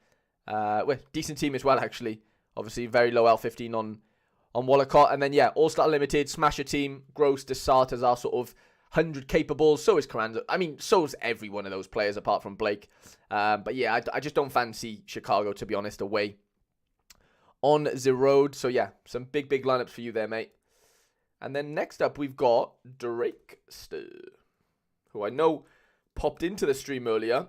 Well, decent team as well, actually. Obviously, very low L15 on Wallacott. And then, yeah, All-Star Limited, Smasher team. Gross, Desart as our sort of 100 capable. So is Carranza. I mean, so is every one of those players apart from Blake. But yeah, I just don't fancy Chicago, to be honest, away on the road. So yeah, some big lineups for you there, mate. And then next up, we've got Drakester, who I know popped into the stream earlier.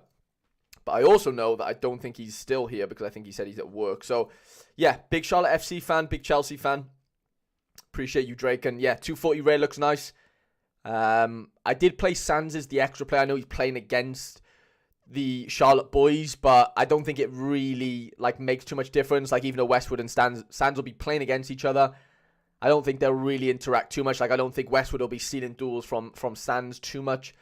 But I also know that I don't think he's still here because I think he said he's at work. So yeah, big Charlotte FC fan, big Chelsea fan. Appreciate you, Drake. And yeah, 240 rare looks nice. I did play Sands as the extra player. I know he's playing against the Charlotte boys, but I don't think it really makes too much difference. Like, even though Westwood and Sands will be playing against each other, I don't think they'll really interact too much. Like, I don't think Westwood will be stealing duels from Sands too much,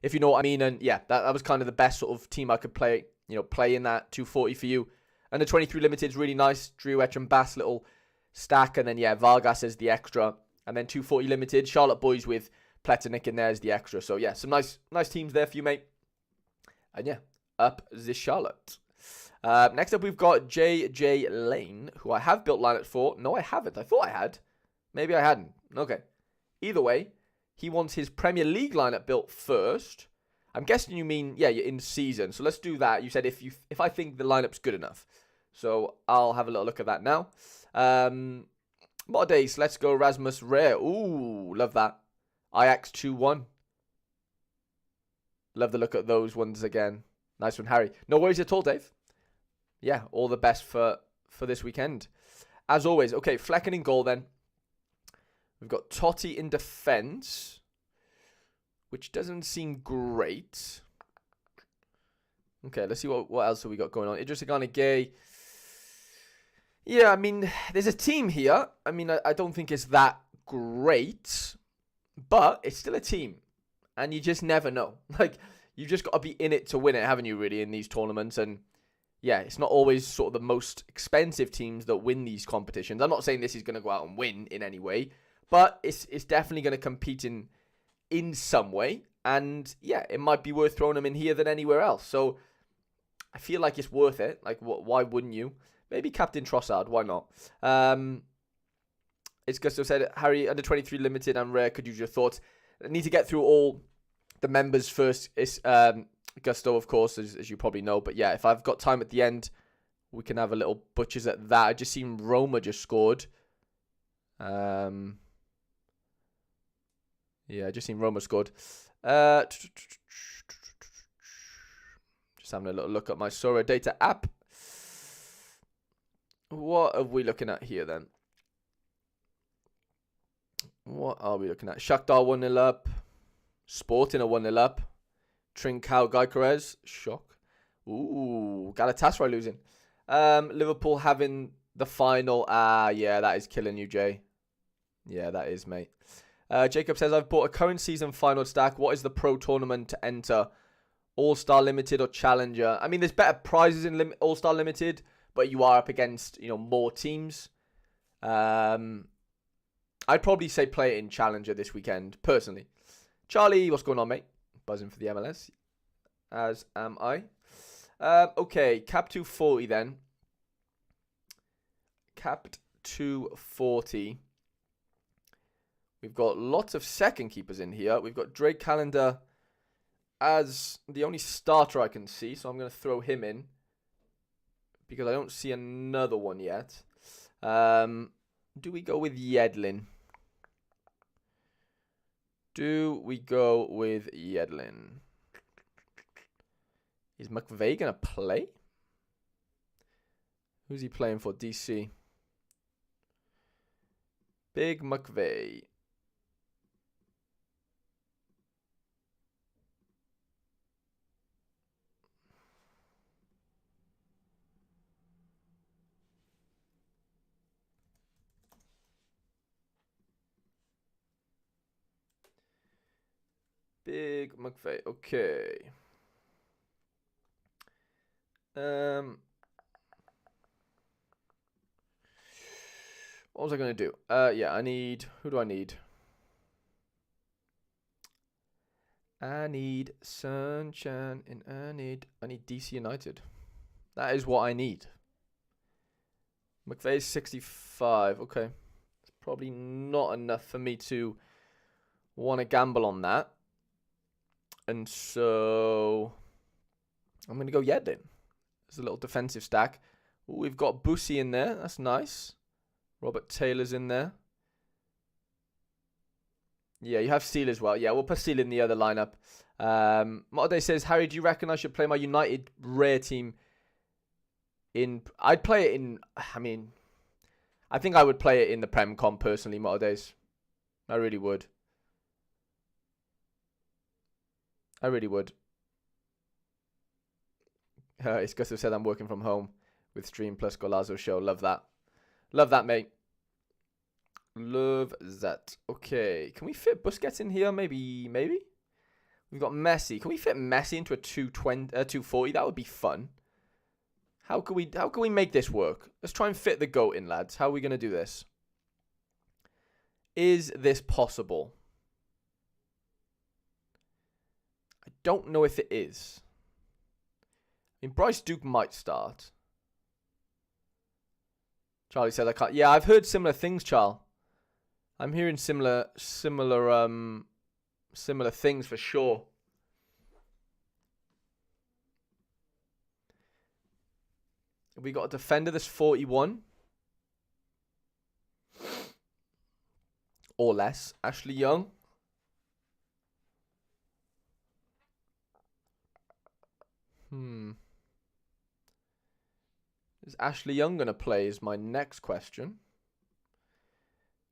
if you know what I mean. And yeah, that was kind of the best sort of team I could play in that 240 for you. And the 23 Limited is really nice. Drew and Bass, little stack. And then yeah, Vargas as the extra. And then 240 Limited, Charlotte boys with Plettinick in there as the extra. So yeah, some nice teams there for you, mate. And yeah, up the Charlotte. Next up, we've got JJ Lane, who I have built lineups for. No, I haven't. I thought I had. Maybe I hadn't. Okay. Either way, he wants his Premier League lineup built first. I'm guessing you mean, yeah, you're in season. So let's do that. You said if I think the lineup's good enough. So I'll have a little look at that now. More days. Let's go Rasmus Rare. Ooh, love that. Ajax 2-1. Love the look at those ones again. Nice one, Harry. No worries at all, Dave. Yeah, all the best for this weekend. As always. Okay, Flecken in goal then. We've got Totti in defence. which doesn't seem great. Okay, let's see what else have we got going on. Idris Agana Gay. Yeah, I mean, there's a team here. I mean, I don't think it's that great, but it's still a team. And you just never know. Like, you've just got to be in it to win it, haven't you, really, in these tournaments? And yeah, it's not always sort of the most expensive teams that win these competitions. I'm not saying this is going to go out and win in any way, but it's definitely going to compete in some way. And yeah, it might be worth throwing them in here than anywhere else. So I feel like it's worth it. Like, why wouldn't you? Maybe Captain Trossard, why not? It's Gustav said, Harry, under 23 limited and rare, could use your thoughts. I need to get through all the members first. It's Gusto, of course, as you probably know. But yeah, if I've got time at the end, we can have a little butchers at that. I just seen Roma just scored. Yeah, I just seen Roma scored. Just having a little look at my Sorare data app. What are we looking at here then? What are we looking at? Shakhtar 1-0 up. Sporting a 1-0 up. Trincao Gyökeres. Shock. Ooh, Galatasaray losing. Liverpool having the final. Yeah, that is killing you, Jay. Yeah, that is, mate. Jacob says, I've bought a current season final stack. What is the pro tournament to enter? All-Star Limited or Challenger? I mean, there's better prizes in All-Star Limited, but you are up against, more teams. I'd probably say play it in Challenger this weekend, personally. Charlie, what's going on, mate? Buzzing for the MLS, as am I. Okay, Cap 240 then. Capped 240. We've got lots of second keepers in here. We've got Drake Callender as the only starter I can see, so I'm going to throw him in because I don't see another one yet. Do we go with Yedlin? Do we go with Yedlin? Is McVeigh going to play? Who's he playing for? DC. Big McVeigh. Big McVeigh. Okay. What was I going to do? Yeah, I need... Who do I need? I need sunshine and I need DC United. That is what I need. McVeigh's 65. Okay. It's probably not enough for me to want to gamble on that. And so I'm going to go Yedlin. There's a little defensive stack. Ooh, we've got Bussy in there. That's nice. Robert Taylor's in there. Yeah, you have Steele as well. Yeah, we'll put Steele in the other lineup. Motode says, Harry, do you reckon I should play my United rare team in... I'd play it in... I mean, I think I would play it in the Prem Comp personally, Motodes. I really would. I really would. It's Gustav said I'm working from home with Stream plus Golazo show. Love that. Love that, mate. Love that. Okay. Can we fit Busquets in here? Maybe. We've got Messi. Can we fit Messi into a 240? That would be fun. How can we make this work? Let's try and fit the GOAT in, lads. How are we going to do this? Is this possible? I don't know if it is. I mean, Bryce Duke might start. Charlie said I can't. Yeah, I've heard similar things, Charles. I'm hearing similar things for sure. We got a defender that's 41 or less. Ashley Young. Is Ashley Young going to play is my next question.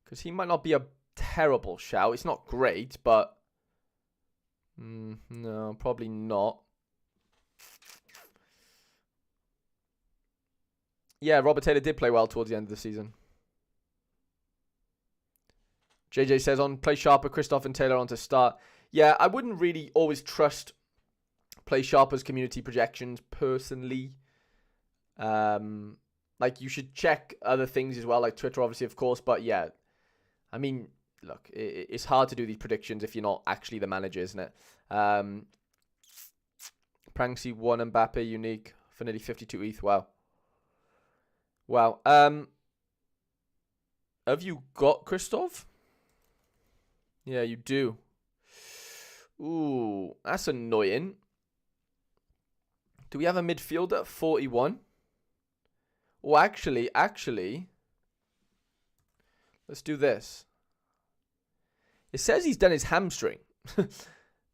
Because he might not be a terrible shout. It's not great, but No, probably not. Yeah, Robert Taylor did play well towards the end of the season. JJ says on play sharper, Christoph and Taylor on to start. Yeah, I wouldn't really always trust play sharper's community projections personally. Like you should check other things as well, like Twitter, obviously, of course. But yeah, I mean, look, it's hard to do these predictions if you're not actually the manager, isn't it? Pranksy 1 Mbappe unique for nearly 52 ETH. Wow. Have you got Christoph? Yeah, you do. Ooh, that's annoying. Do we have a midfielder at 41? Oh, actually, let's do this. It says he's done his hamstring.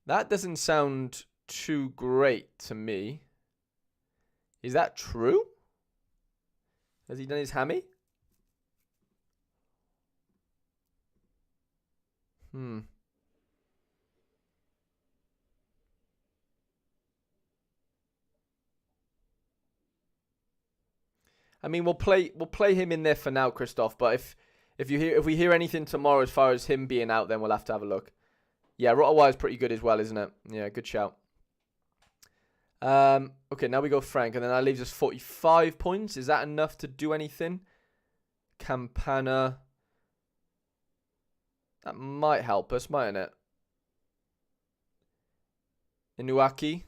That doesn't sound too great to me. Is that true? Has he done his hammy? I mean, we'll play him in there for now, Christoph. But if we hear anything tomorrow as far as him being out, then we'll have to have a look. Yeah, Rotterwire's pretty good as well, isn't it? Yeah, good shout. Okay, now we go Frank, and then that leaves us 45 points. Is that enough to do anything? Campana. That might help us, mightn't it? Inuaki.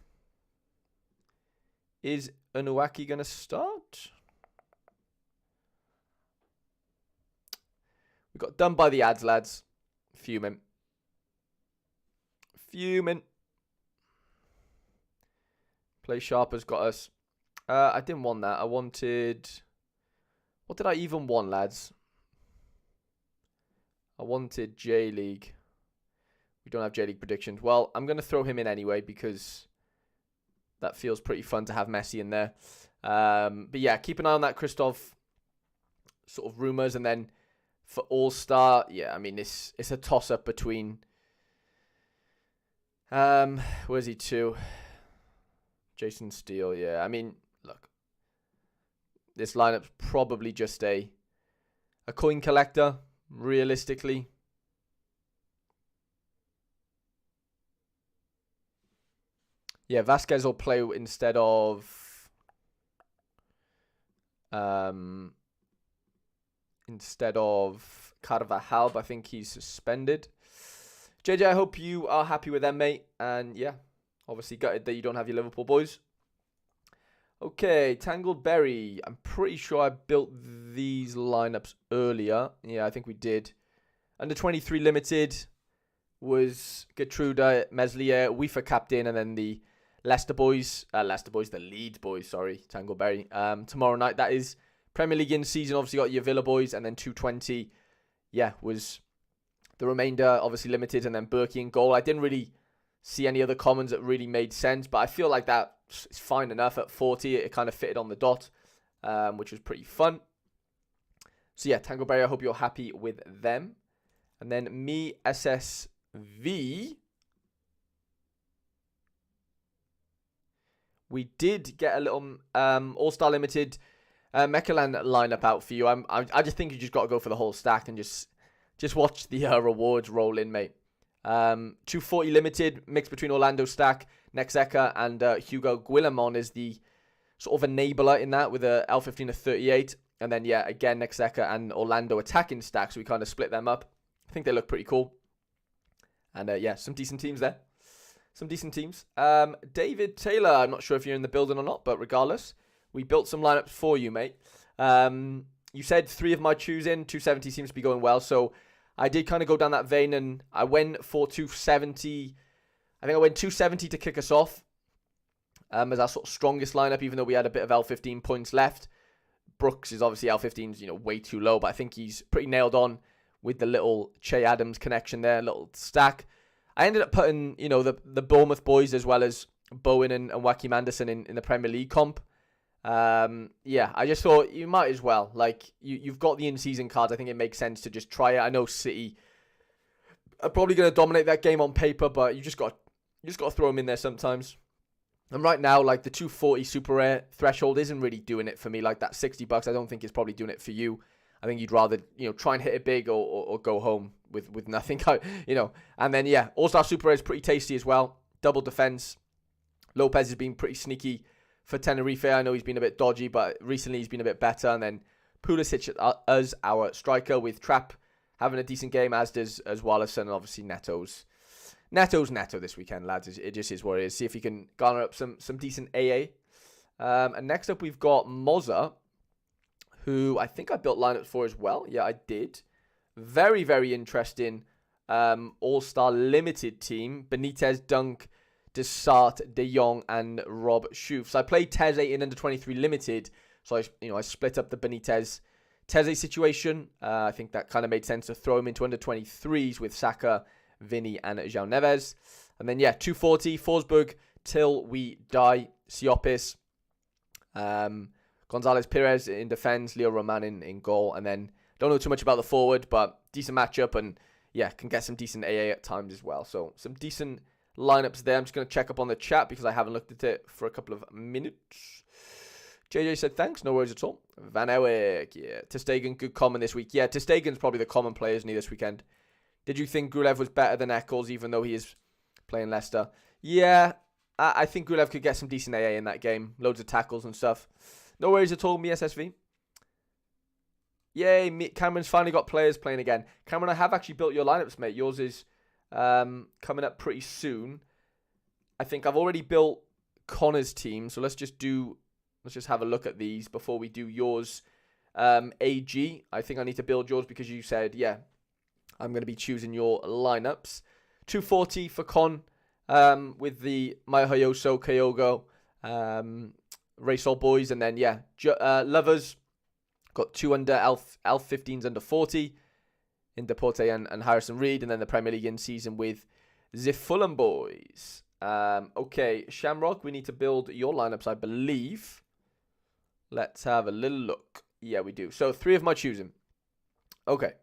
Is Inuaki going to start? We got done by the ads, lads. Fuming. Play Sharper's got us. I didn't want that. I wanted... What did I even want, lads? I wanted J-League. We don't have J-League predictions. Well, I'm going to throw him in anyway because that feels pretty fun to have Messi in there. But yeah, keep an eye on that Christoph sort of rumours. And then for All-Star, yeah, I mean, it's a toss-up between... where's he to? Jason Steele, yeah. I mean, look. This lineup's probably just a coin collector, realistically. Yeah, Vasquez will play instead of Carvajal, but I think he's suspended. JJ, I hope you are happy with them, mate. And yeah, obviously gutted that you don't have your Liverpool boys. Okay, Tangled Berry. I'm pretty sure I built these lineups earlier. Yeah, I think we did. Under 23 limited was Gertruda, Meslier, Weefer captain, and then the the Leeds boys, sorry, Tangled Berry. Tomorrow night, that is Premier League in season. Obviously got your Villa boys, and then 220, yeah, was the remainder, obviously limited, and then Berkey in goal. I didn't really see any other commons that really made sense, but I feel like that is fine enough at 40. It kind of fitted on the dot, which was pretty fun. So yeah, Tangleberry, I hope you're happy with them. And then me, SSV. We did get a little All-Star Limited Mechaland lineup out for you. I just think you just got to go for the whole stack and just watch the rewards roll in, mate. 240 limited, mixed between Orlando stack, Nexeka, and Hugo Guillamon is the sort of enabler in that with a L15 to 38. And then, yeah, again, Nexeka and Orlando attacking stack, so we kind of split them up. I think they look pretty cool. And yeah, some decent teams there. Some decent teams. David Taylor, I'm not sure if you're in the building or not, but regardless, we built some lineups for you, mate. You said 3 of my choosing, 270 seems to be going well, so I did kind of go down that vein, and I went for 270. I think I went 270 to kick us off as our sort of strongest lineup, even though we had a bit of L15 points left. Brooks is obviously L15's, way too low, but I think he's pretty nailed on with the little Che Adams connection there, little stack. I ended up putting, the Bournemouth boys as well as Bowen and Joachim Anderson in the Premier League comp. Yeah, I just thought you might as well. Like, you've got the in-season cards. I think it makes sense to just try it. I know City are probably going to dominate that game on paper, but you just got You just got to throw him in there sometimes. And right now, like, the 240 super rare threshold isn't really doing it for me. Like, that $60, I don't think it's probably doing it for you. I think you'd rather, try and hit it big or go home with nothing, And then, yeah, All-Star Super Rare is pretty tasty as well. Double defense. Lopez has been pretty sneaky for Tenerife. I know he's been a bit dodgy, but recently he's been a bit better. And then Pulisic as our striker, with Trapp having a decent game, as does Wallace, and obviously Neto's Neto this weekend, lads. It just is what it is. See if he can garner up some decent AA. And next up, we've got Moza, who I think I built lineups for as well. Yeah, I did. Very, very interesting All-Star Limited team. Benitez, Dunk, Desart, De Jong, and Rob Schoof. So I played Teze in Under-23 Limited. So I split up the Benitez Teze situation. I think that kind of made sense to throw him into Under-23s with Saka, Vinny, and João Neves. And then, yeah, 240, Forsberg, Till We Die, Siopis, Gonzalez Perez in defense, Leo Roman in goal. And then, don't know too much about the forward, but decent matchup, and yeah, can get some decent AA at times as well. So, some decent lineups there. I'm just going to check up on the chat because I haven't looked at it for a couple of minutes. JJ said, thanks, no worries at all. Van Ewyk, yeah. Ter Stegen, good common this week. Yeah, Ter Stegen's probably the common player, isn't he, this weekend? Did you think Grulev was better than Eccles, even though he is playing Leicester? Yeah, I think Grulev could get some decent AA in that game. Loads of tackles and stuff. No worries at all, me SSV. Yay, Cameron's finally got players playing again. Cameron, I have actually built your lineups, mate. Yours is coming up pretty soon. I think I've already built Connor's team, so let's just have a look at these before we do yours. AG, I think I need to build yours because you said, yeah, I'm going to be choosing your lineups. 240 for Con with the Maya Hayoso, Kyogo, Raceall boys. And then, yeah, Lovers got 2 under Elf 15s under 40 in Deporte and Harrison Reed. And then the Premier League in season with the Fulham boys. Okay, Shamrock, we need to build your lineups, I believe. Let's have a little look. Yeah, we do. So 3 of my choosing. Okay.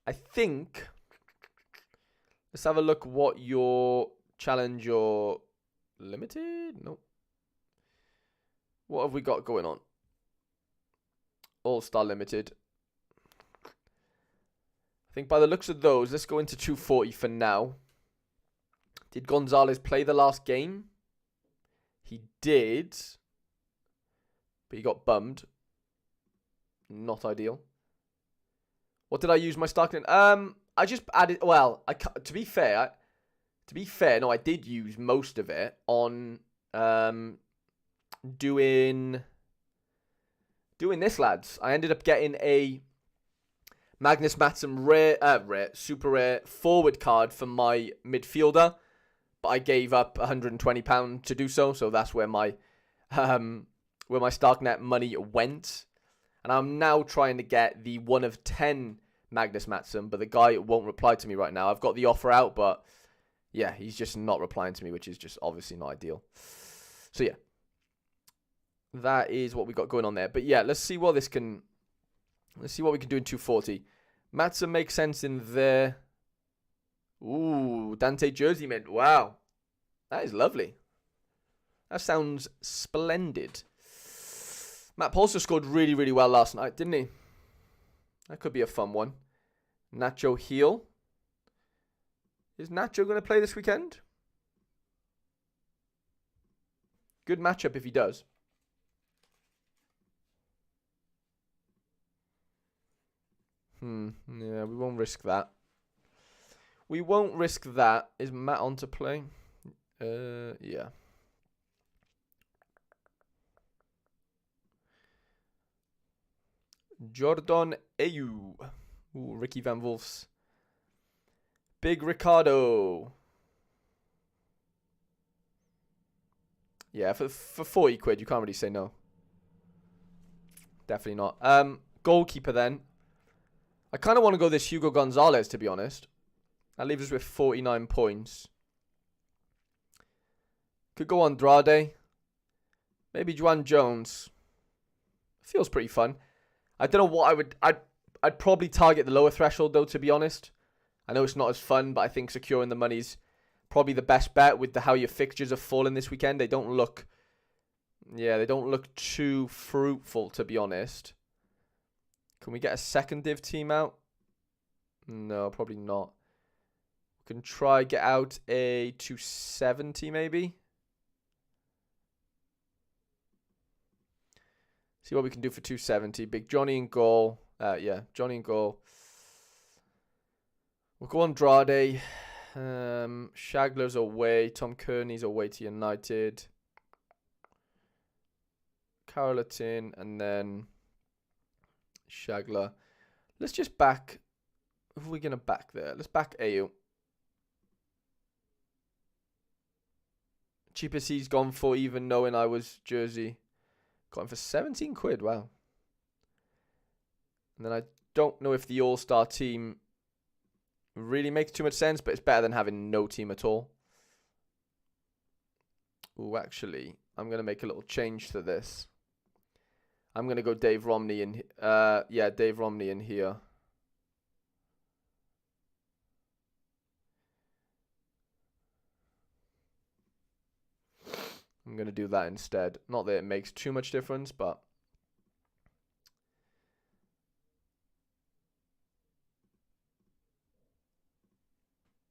I think, let's have a look what your challenge or limited. Nope. What have we got going on? All-Star Limited. I think by the looks of those, let's go into 240 for now. Did Gonzalez play the last game? He did. But he got bummed. Not ideal. What did I use my stock in? I just added, well, to be fair, no, I did use most of it on doing this, lads. I ended up getting a Magnus Mattsson super rare forward card for my midfielder, but I gave up £120 to do so. So that's where my Starknet money went. And I'm now trying to get the 1 of 10 Magnus Mattsson, but the guy won't reply to me right now. I've got the offer out, but yeah, he's just not replying to me, which is just obviously not ideal. So yeah, that is what we got going on there. But yeah, let's see what we can do in 240. Mattsson makes sense in there. Ooh, Dante jersey mint. Wow, that is lovely. That sounds splendid. Matt Polster scored really, really well last night, didn't he? That could be a fun one. Nacho heel. Is Nacho going to play this weekend? Good matchup if he does. Yeah, we won't risk that. We won't risk that. Is Matt on to play? Yeah. Jordan Ayew. Ooh, Ricky Van Wolfs. Big Ricardo. Yeah, for 40 quid, you can't really say no. Definitely not. Goalkeeper then. I kind of want to go this Hugo Gonzalez, to be honest. That leaves us with 49 points. Could go Andrade. Maybe Juan Jones. Feels pretty fun. I don't know what I would... I'd probably target the lower threshold, though, to be honest. I know it's not as fun, but I think securing the money's probably the best bet with how your fixtures have fallen this weekend. They don't look too fruitful, to be honest. Can we get a second div team out? No, probably not. We can try get out a 270 maybe. See what we can do for 270. Big Johnny in goal. Yeah, Johnny in goal. We'll go Andrade. Shagler's away. Tom Kearney's away to United. Carleton and then Shagler. Let's just back. Who are we going to back there? Let's back AU. Cheapest he's gone for, even knowing I was Jersey. Got him for 17 quid. Wow. And then I don't know if the all-star team really makes too much sense, but it's better than having no team at all. Ooh, actually, I'm going to make a little change to this. I'm going to go Dave Romney in. Yeah, Dave Romney in here. I'm going to do that instead. Not that it makes too much difference, but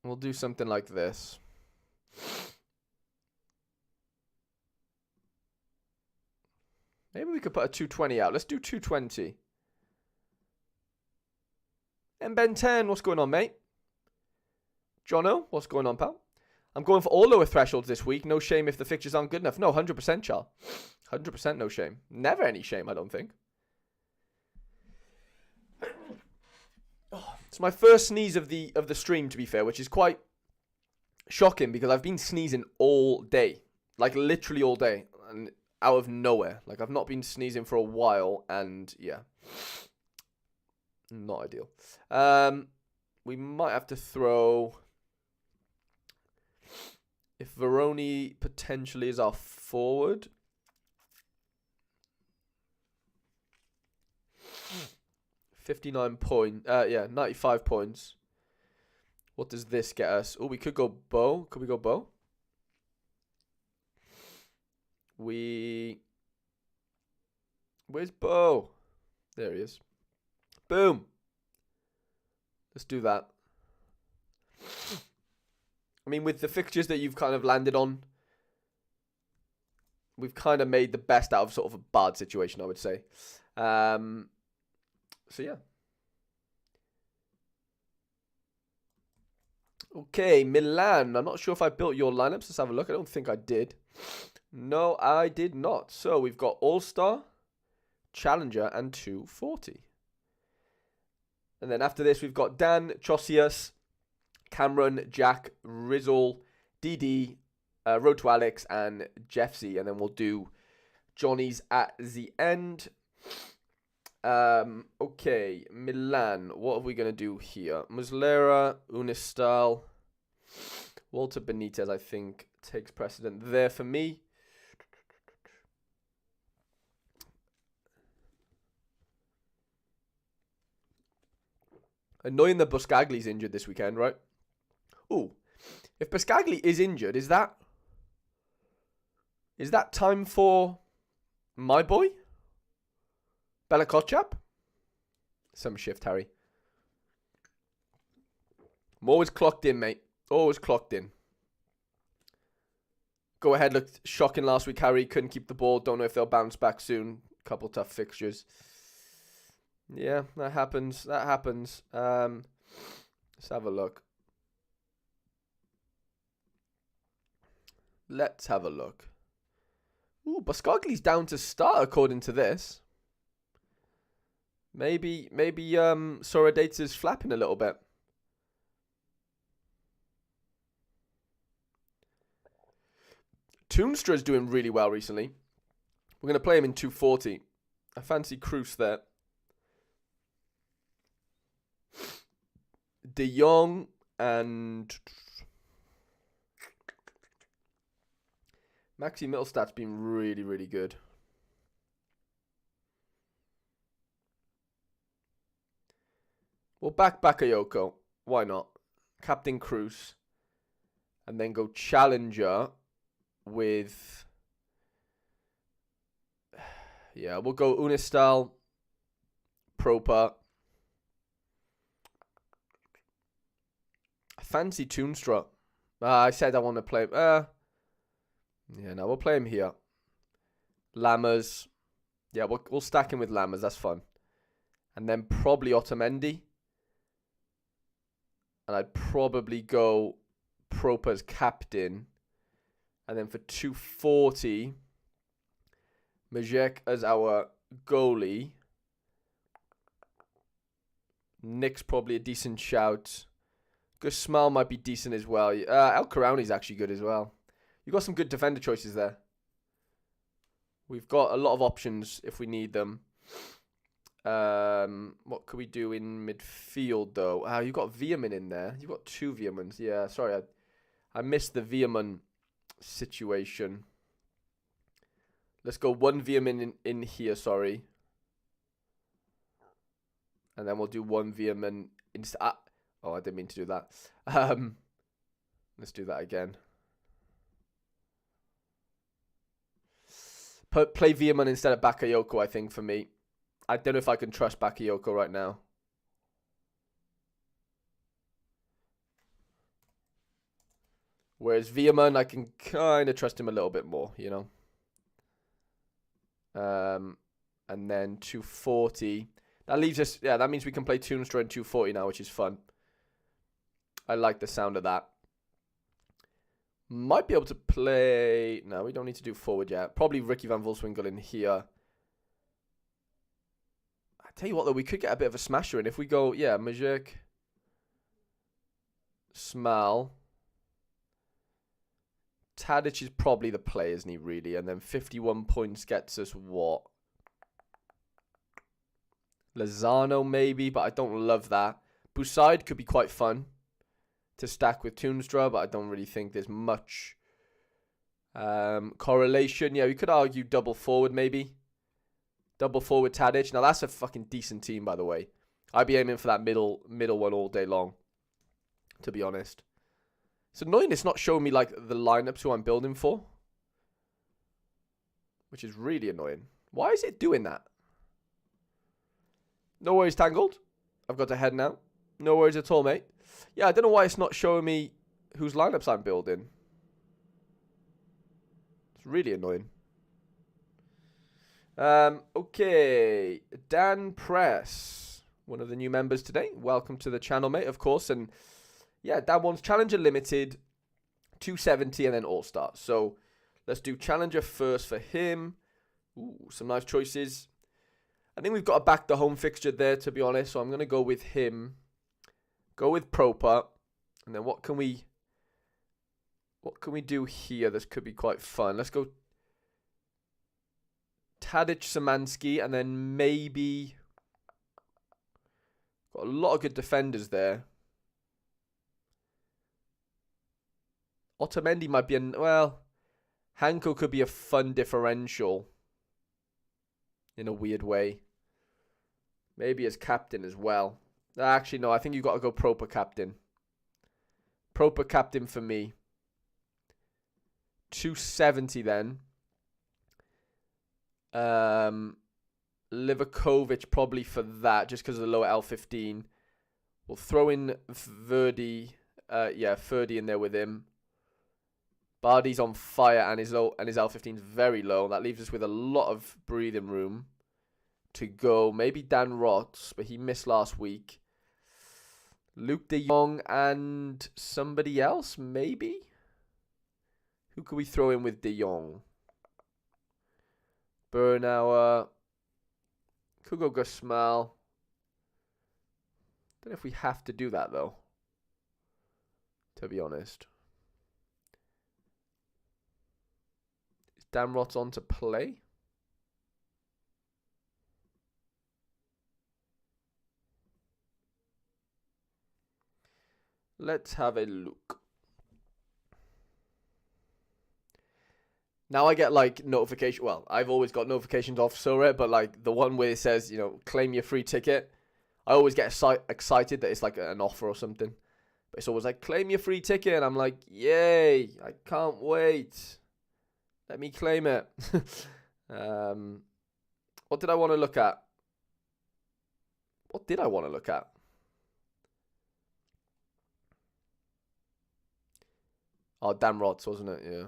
we'll do something like this. Maybe we could put a 220 out. Let's do 220. And Ben 10, what's going on, mate? Jono, what's going on, pal? I'm going for all lower thresholds this week. No shame if the fixtures aren't good enough. No, 100%, Char. 100% no shame. Never any shame, I don't think. Oh, it's my first sneeze of the stream, to be fair, which is quite shocking because I've been sneezing all day. Like, literally all day. And out of nowhere. Like, I've not been sneezing for a while, and yeah. Not ideal. We might have to throw... If Veroni potentially is our forward. Yeah, 95 points. What does this get us? Oh, we could go Bo. Could we go Bo? Where's Bo? There he is. Boom. Let's do that. I mean, with the fixtures that you've kind of landed on, we've kind of made the best out of sort of a bad situation, I would say. So, yeah. Okay, Milan. I'm not sure if I built your lineups. Let's have a look. I don't think I did. No, I did not. So, we've got All-Star, Challenger, and 240. And then after this, we've got Dan, Chosius, Cameron, Jack, Rizzle, DD, Road to Alex, and Jeffsy. And then we'll do Johnny's at the end. Okay, Milan. What are we going to do here? Muslera, Unistal, Walter Benitez, I think, takes precedent there for me. Annoying that Buscagli's injured this weekend, right? Ooh, if Buscagli is injured, is that time for my boy? Bella Kotchap? Some shift, Harry. I'm always clocked in, mate. Always clocked in. Go ahead, looked shocking last week, Harry. Couldn't keep the ball. Don't know if they'll bounce back soon. Couple tough fixtures. Yeah, that happens. That happens. Let's have a look. Let's have a look. Ooh, Buscagli's down to start according to this. Maybe Sorare is flapping a little bit. Toonstra is doing really well recently. We're going to play him in 240. I fancy Kroos there. De Jong and Maxi Mittelstadt's been really, really good. We'll back Bakayoko. Why not? Captain Cruz. And then go Challenger with... Yeah, we'll go Unistal, Proper. I fancy Toonstra. I said I want to play... yeah, no, we'll play him here. Lammers. Yeah, we'll stack him with Lammers. That's fun. And then probably Otamendi. And I'd probably go Proper as captain. And then for 240, Majek as our goalie. Nick's probably a decent shout. Gusmal might be decent as well. El Karauni's actually good as well. You've got some good defender choices there. We've got a lot of options if we need them. What could we do in midfield, though? You've got Veerman in there. You've got 2 Veermans. Yeah, sorry. I missed the Veerman situation. Let's go 1 Veerman in here, sorry. And then we'll do 1 Veerman instead. Oh, I didn't mean to do that. Let's do that again. Play Veerman instead of Bakayoko, I think, for me. I don't know if I can trust Bakayoko right now. Whereas Veerman, I can kind of trust him a little bit more, you know. And then 240. That leaves us... Yeah, that means we can play Toonstra and 240 now, which is fun. I like the sound of that. Might be able to play... No, we don't need to do forward yet. Probably Ricky Van Volswinkel in here. I tell you what, though, we could get a bit of a smasher in. If we go, yeah, Majek, Smal. Tadic is probably the play, isn't he, really? And then 51 points gets us what? Lozano, maybe, but I don't love that. Busaid could be quite fun to stack with Toonstra, but I don't really think there's much correlation. Yeah, we could argue double forward, maybe. Double forward Tadic. Now, that's a fucking decent team, by the way. I'd be aiming for that middle one all day long, to be honest. It's annoying it's not showing me, like, the lineups who I'm building for. Which is really annoying. Why is it doing that? No worries, Tangled. I've got to head now. No worries at all, mate. Yeah, I don't know why it's not showing me whose lineups I'm building. It's really annoying. Okay. Dan Press. One of the new members today. Welcome to the channel, mate, of course. And yeah, Dan wants Challenger Limited, 270, and then All-Star. So let's do Challenger first for him. Ooh, some nice choices. I think we've got to back the home fixture there, to be honest. So I'm going to go with him. Go with Proper. And then what can we do here? This could be quite fun. Let's go Tadic, Szymanski, and then maybe... Got a lot of good defenders there. Otamendi might be well, Hanko could be a fun differential. In a weird way. Maybe as captain as well. Actually, no, I think you've got to go Proper captain. Proper captain for me. 270 then. Livakovic probably for that, just because of the lower L15. We'll throw in Verdi. Ferdy in there with him. Bardi's on fire and his L15 is very low. That leaves us with a lot of breathing room to go. Maybe Dan Rotz, but he missed last week. Luke de Jong and somebody else, maybe? Who could we throw in with de Jong? Bernauer. Could go Gusmal. Don't know if we have to do that, though. To be honest. Is Dan Rotz on to play? Let's have a look. Now I get like notification. Well, I've always got notifications off Sorare, but like the one where it says, claim your free ticket. I always get excited that it's like an offer or something. But it's always like, claim your free ticket. And I'm like, yay, I can't wait. Let me claim it. What did I want to look at? What did I want to look at? Oh, Dan Rotz, wasn't it? Yeah.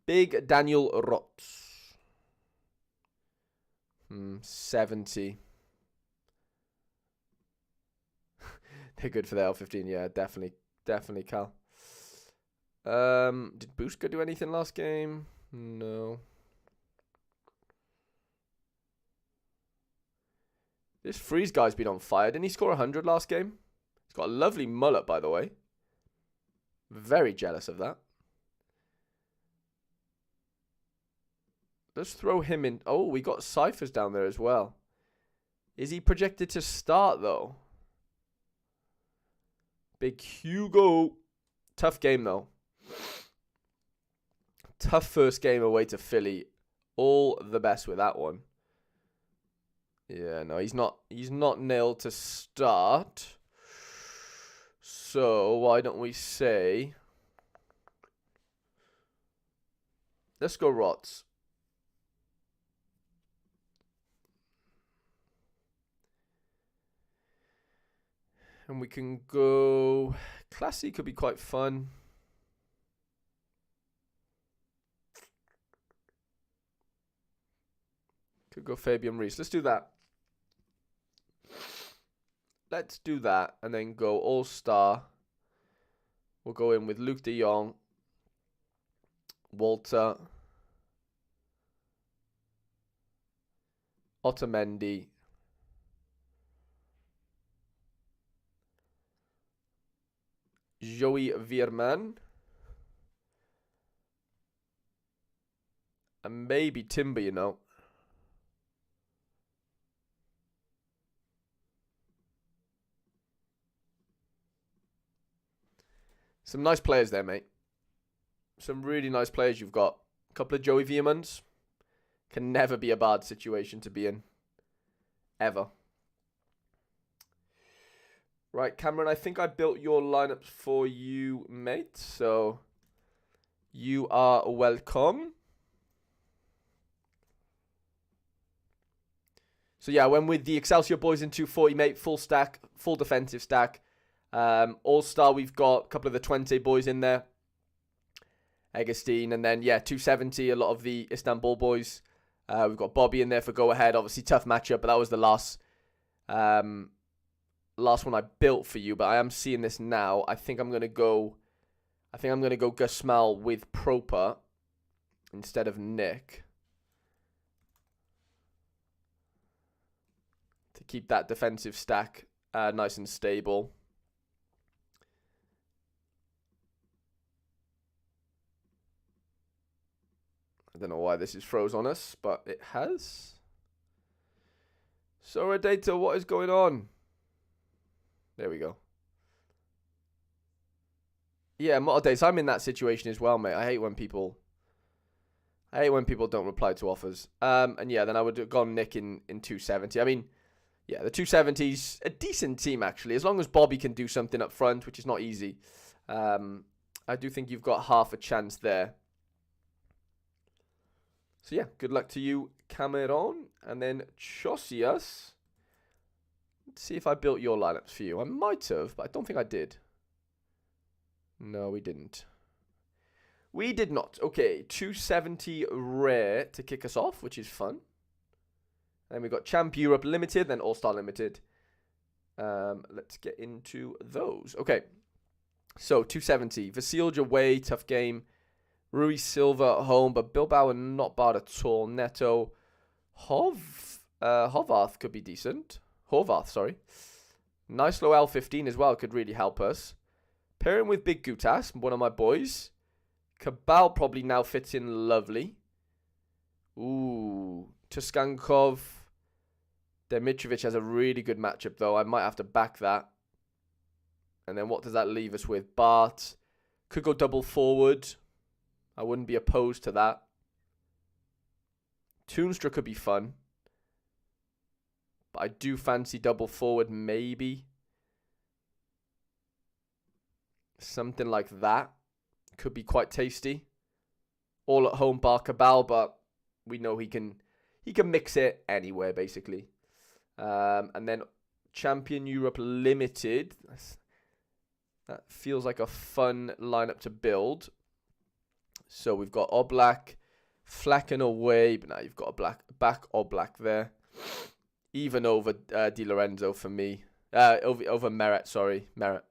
Big Daniel Rotz. 70. They're good for the L15. Yeah, definitely. Definitely, Cal. Did Bushka do anything last game? No. This Freeze guy's been on fire. Didn't he score 100 last game? He's got a lovely mullet, by the way. Very jealous of that. Let's throw him in. Oh, we got Cyphers down there as well. Is he projected to start, though? Big Hugo. Tough game, though. Tough first game away to Philly. All the best with that one. Yeah, no, he's not nailed to start. So, why don't we say... Let's go Rots. And we can go... Classy could be quite fun. Could go Fabian Reese. Let's do that. Let's do that. And then go All-Star. We'll go in with Luke de Jong. Walter. Otamendi. Joey Veerman. And maybe Timber, you know. Some nice players there, mate. Some really nice players you've got. A couple of Joey Veermans. Can never be a bad situation to be in. Ever. Right, Cameron, I think I built your lineups for you, mate. So, you are welcome. So, yeah, I went with the Excelsior boys in 240, mate. Full stack, full defensive stack. All-Star, we've got a couple of the Twente boys in there. Eggerstein, and then, yeah, 270, a lot of the Istanbul boys. We've got Bobby in there for go-ahead. Obviously, tough matchup, but that was the last one I built for you. But I am seeing this now. I think I'm going to go Gusmal with Proper instead of Nick. To keep that defensive stack nice and stable. I don't know why this is froze on us, but it has. Sorare data, what is going on? There we go. Yeah, Days, I'm in that situation as well, mate. I hate when people don't reply to offers. And yeah, then I would have gone Nick in 270. I mean, yeah, the 270's a decent team, actually. As long as Bobby can do something up front, which is not easy. I do think you've got half a chance there. So yeah, good luck to you, Cameron. And then Chosias. Let's see if I built your lineups for you. I might have, but I don't think I did. No, we didn't. We did not. Okay, 270 rare to kick us off, which is fun. And we've got Champ Europe Limited, then All-Star Limited. Let's get into those. Okay, so 270. Vasilja away, tough game. Rui Silva at home, but Bilbao are not bad at all. Neto. Hovarth could be decent. Horvath, sorry. Nice low L15 as well could really help us. Pairing with Big Gutas, one of my boys. Cabal probably now fits in lovely. Ooh. Tuskankov. Dimitrovic has a really good matchup, though. I might have to back that. And then what does that leave us with? Bart. Could go double forward. I wouldn't be opposed to that. Toonstra could be fun. But I do fancy double forward, maybe. Something like that could be quite tasty. All at home bar Cabal, but we know he can mix it anywhere basically. And then Champion Europe Limited. That feels like a fun lineup to build. So we've got Oblak, Flecken away, but now you've got a back Oblak there. Even over Di Lorenzo for me. Over Meret, sorry. Meret.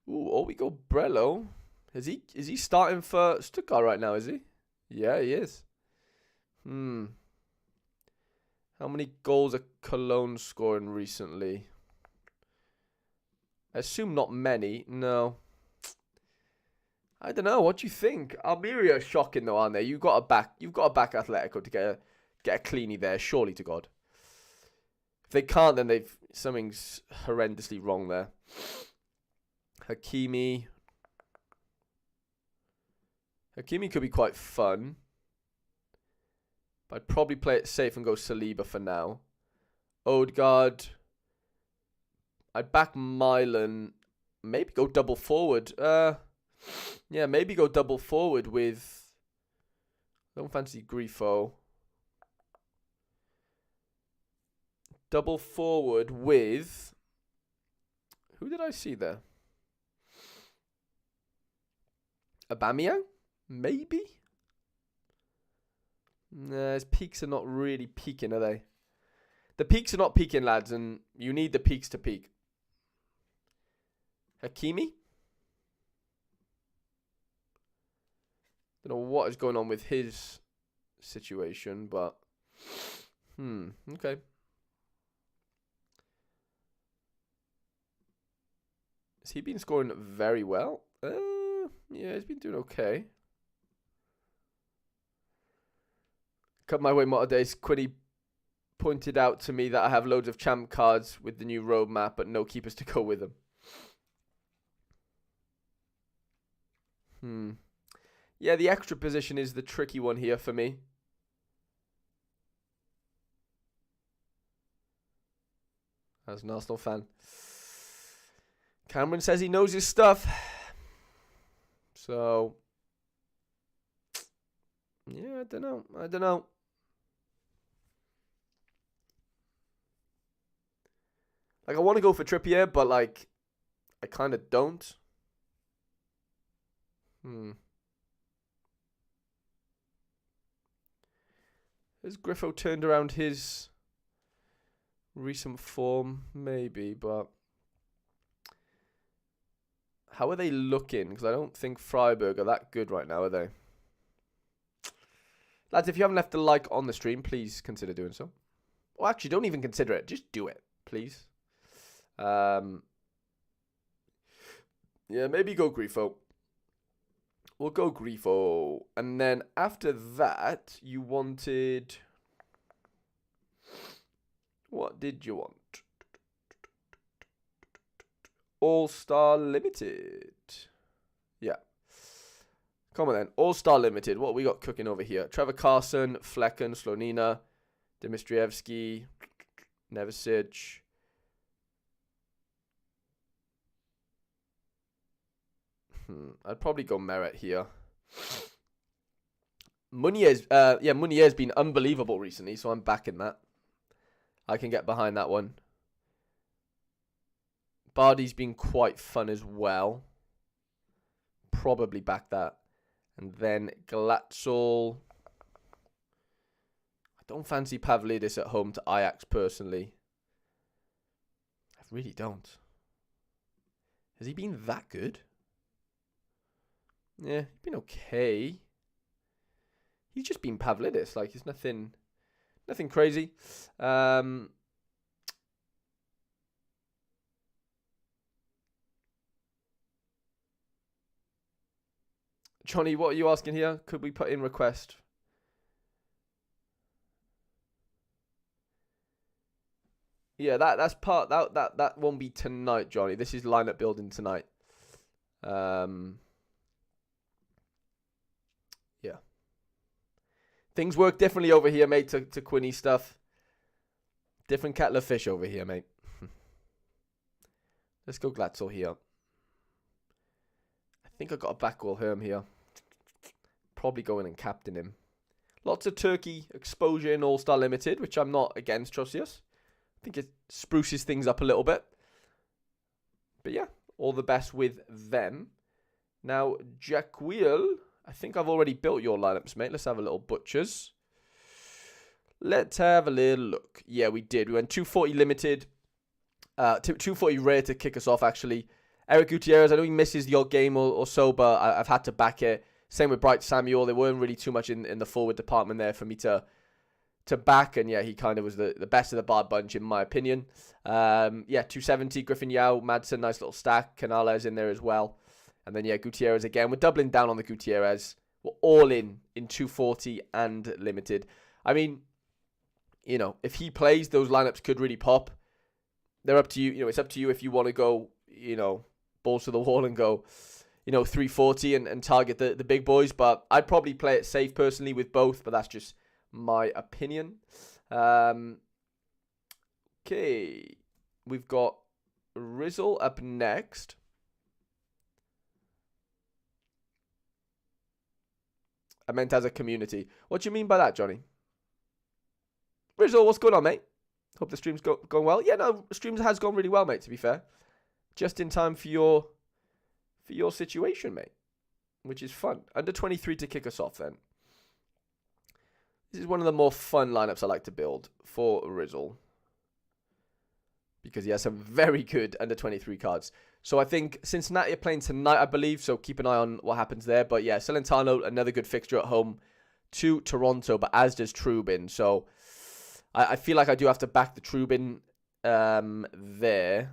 Ooh, we go Brello. Is he starting for Stuttgart right now, is he? Yeah, he is. How many goals are Cologne scoring recently? I assume not many. No. I don't know. What do you think? Almeria are shocking though, aren't they? You've got to back Atletico to get a cleanie there, surely to God. If they can't, then something's horrendously wrong there. Hakimi could be quite fun. But I'd probably play it safe and go Saliba for now. Odegaard. I'd back Milan. Maybe go double forward. Yeah, maybe go double forward with... I don't fancy Grifo. Double forward with... Who did I see there? Aubameyang? Maybe? Nah, his peaks are not really peaking, are they? The peaks are not peaking, lads, and you need the peaks to peak. Hakimi? Don't know what is going on with his situation, but... okay. Has he been scoring very well? Yeah, he's been doing okay. Cut my way, Motor Days. Quinny pointed out to me that I have loads of champ cards with the new roadmap, but no keepers to go with them. Yeah, the extra position is the tricky one here for me. As an Arsenal fan. Cameron says he knows his stuff. So, yeah, I don't know. Like, I want to go for Trippier, but, like, I kind of don't. Has Griffo turned around his recent form? Maybe, but... How are they looking? Because I don't think Freiburg are that good right now, are they? Lads, if you haven't left a like on the stream, please consider doing so. Or actually, don't even consider it. Just do it, please. Yeah, maybe go Grifo. We'll go Grifo. And then after that, you wanted... What did you want? All-Star Limited. Yeah. Come on then. All-Star Limited. What we got cooking over here? Trevor Carson, Flecken, Slonina, Dimitrievski, Nevisic. I'd probably go Meret here. Munier's been unbelievable recently, so I'm backing that. I can get behind that one. Bardi's been quite fun as well. Probably back that. And then Glatzel. I don't fancy Pavlidis at home to Ajax personally. I really don't. Has he been that good? Yeah, he's been okay. He's just been Pavlidis. Like, it's nothing crazy. Johnny, what are you asking here? Could we put in request? Yeah, that's part that won't be tonight, Johnny. This is lineup building tonight. Yeah. Things work differently over here, mate, to Quinny stuff. Different kettle of fish over here, mate. Let's go Glatzel here. I think I got a backwall Herm here. Probably go in and captain him. Lots of Turkey exposure in All-Star Limited, which I'm not against, Trosius. I think it spruces things up a little bit. But yeah, all the best with them. Now, Jacquiel, I think I've already built your lineups, mate. Let's have a little butchers. Let's have a little look. Yeah, we did. We went 240 limited. 240 rare to kick us off, actually. Eric Gutierrez, I know he misses the odd game or so, but I've had to back it. Same with Bright Samuel. There weren't really too much in the forward department there for me to back. And yeah, he kind of was the best of the bad bunch, in my opinion. Yeah, 270. Griffin Yao, Madsen, nice little stack. Canales in there as well. And then, yeah, Gutierrez again. We're doubling down on the Gutierrez. We're all in 240 and limited. I mean, you know, if he plays, those lineups could really pop. They're up to you. You know, it's up to you if you want to go, you know, balls to the wall and go, you know, 340 and target the big boys. But I'd probably play it safe personally with both, but that's just my opinion. Okay. We've got Rizzle up next. I meant as a community. What do you mean by that, Johnny? Rizzle, what's going on, mate? Hope the stream's going well. Yeah, no, streams has gone really well, mate, to be fair. Just in time for your situation, mate. Which is fun. Under 23 to kick us off, then. This is one of the more fun lineups I like to build for Rizzle. Because he has some very good under 23 cards. So I think Cincinnati are playing tonight, I believe. So keep an eye on what happens there. But yeah, Celentano, another good fixture at home to Toronto. But as does Trubin. So I feel like I do have to back the Trubin there.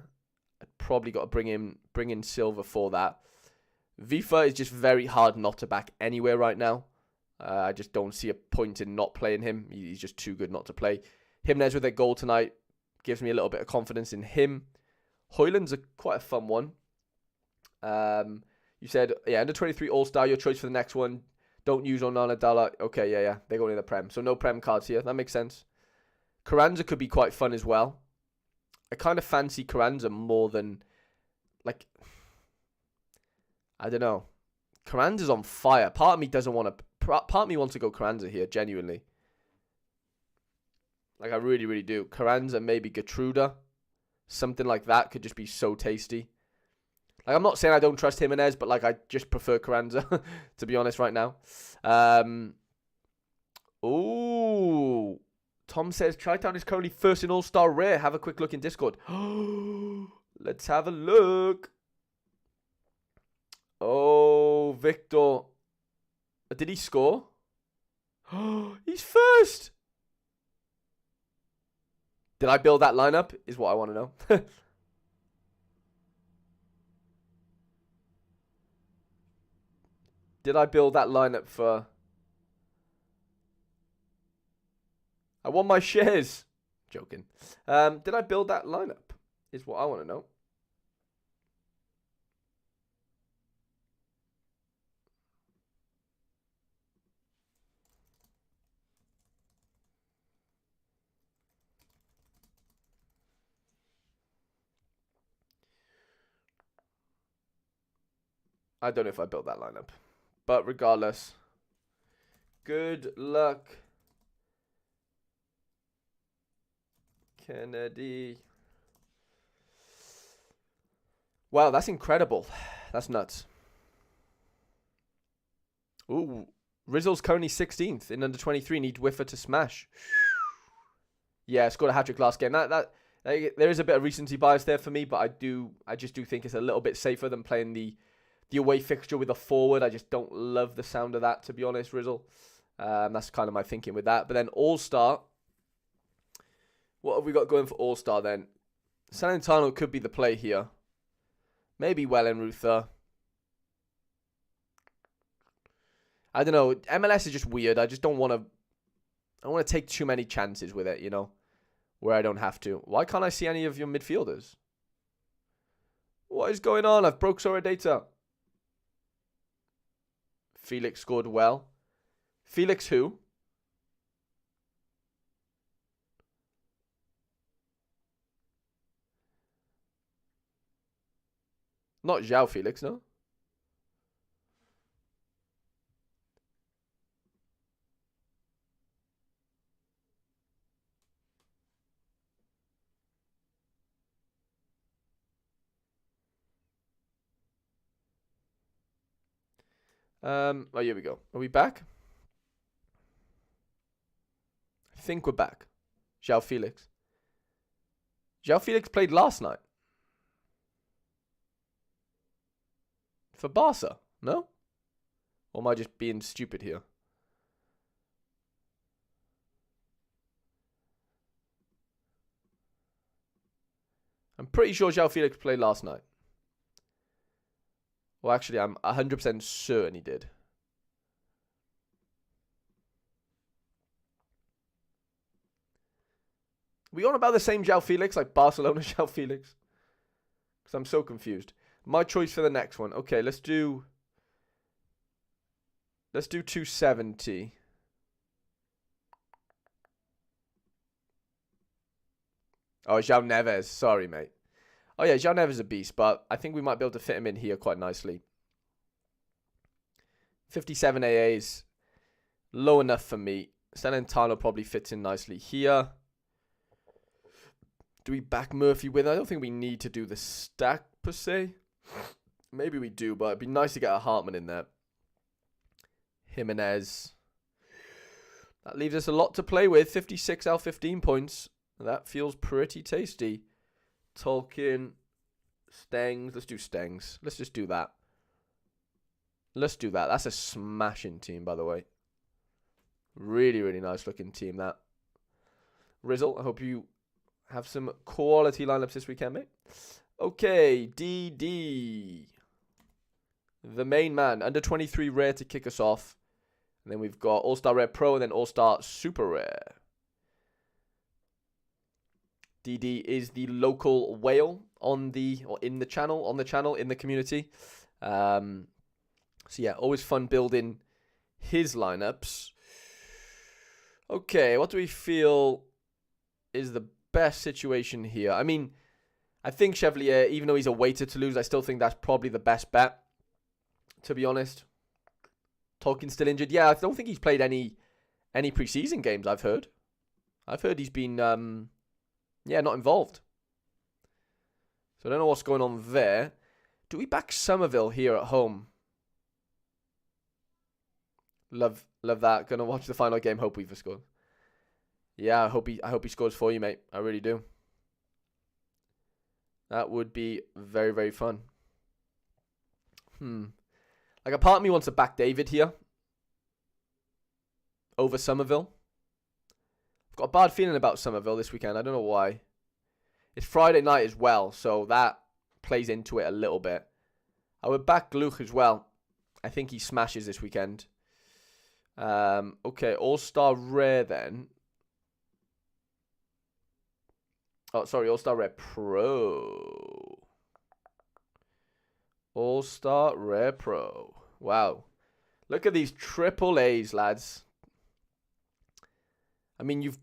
I'd probably got to bring in Silva for that. Vifa is just very hard not to back anywhere right now. I just don't see a point in not playing him. He's just too good not to play. Jimenez with a goal tonight gives me a little bit of confidence in him. Hoyland's quite a fun one. You said, yeah, under 23 All-Star, your choice for the next one. Don't use Onana Dalla. Okay, yeah. They're going in the Prem. So no Prem cards here. That makes sense. Carranza could be quite fun as well. I kind of fancy Carranza more than, like, I don't know. Carranza's on fire. Part of me doesn't want to, part of me wants to go Carranza here, genuinely. Like, I really, really do. Carranza, maybe Gertruda. Something like that could just be so tasty. Like, I'm not saying I don't trust Jimenez, but, like, I just prefer Carranza, to be honest, right now. Ooh. Tom says, Chi-Town is currently first in All-Star Rare. Have a quick look in Discord. Let's have a look. Oh, Victor. Did he score? He's first. Did I build that lineup? Is what I want to know. Did I build that lineup for... I won my shares. Joking. Did I build that lineup? Is what I want to know. I don't know if I built that lineup. But regardless, good luck, Kennedy. Wow, that's incredible. That's nuts. Ooh, Rizzle's currently 16th in under 23. Need Whiffer to smash. Yeah, scored a hat-trick last game. There is a bit of recency bias there for me, but I just do think it's a little bit safer than playing the away fixture with a forward. I just don't love the sound of that, to be honest, Rizzle. That's kind of my thinking with that. But then All-Star. What have we got going for All-Star then? Salentano could be the play here. Maybe Wellenreuther. I don't know. MLS is just weird. I just don't want to... I don't want to take too many chances with it, you know? Where I don't have to. Why can't I see any of your midfielders? What is going on? I've broke Sorare data. Felix scored well. Felix who? Not João Felix, no? Oh, here we go. Are we back? I think we're back. João Felix. João Felix played last night. For Barca, no? Or am I just being stupid here? I'm pretty sure João Felix played last night. Well, actually, I'm 100% certain he did. Are we on about the same João Felix, like Barcelona João Felix? Because I'm so confused. My choice for the next one. Okay, let's do 270. Oh, João Neves. Sorry, mate. Oh, yeah, João Neves is a beast, but I think we might be able to fit him in here quite nicely. 57 AAs. Low enough for me. Celentano probably fits in nicely here. Do we back Murphy with? I don't think we need to do the stack, per se. Maybe we do, but it'd be nice to get a Hartman in there. Jimenez. That leaves us a lot to play with. 56 out of 15 points. That feels pretty tasty. Tolkien. Stengs. Let's do Stengs. Let's just do that. Let's do that. That's a smashing team, by the way. Really, really nice looking team, that. Rizzle, I hope you have some quality lineups this weekend, mate. Okay, DD. The main man. Under 23 rare to kick us off. And then we've got All-Star Rare Pro and then All-Star Super Rare. DD is the local whale on the, or in the channel, in the community. So yeah, always fun building his lineups. Okay, what do we feel is the best situation here? I mean, I think Chevalier, even though he's a waiter to lose, I still think that's probably the best bet, to be honest. Tolkien's still injured. Yeah, I don't think he's played any preseason games, I've heard. I've heard he's been, not involved. So I don't know what's going on there. Do we back Somerville here at home? Love that. Gonna watch the final game. Hope we've scored. Yeah, I hope he scores for you, mate. I really do. That would be very, very fun. Like, a part of me wants to back David here over Somerville. I've got a bad feeling about Somerville this weekend. I don't know why. It's Friday night as well, so that plays into it a little bit. I would back Gluck as well. I think he smashes this weekend. Okay, All-Star Rare then. Oh, sorry, All-Star Rare Pro. All-Star Rare Pro. Wow. Look at these triple A's, lads. I mean, you've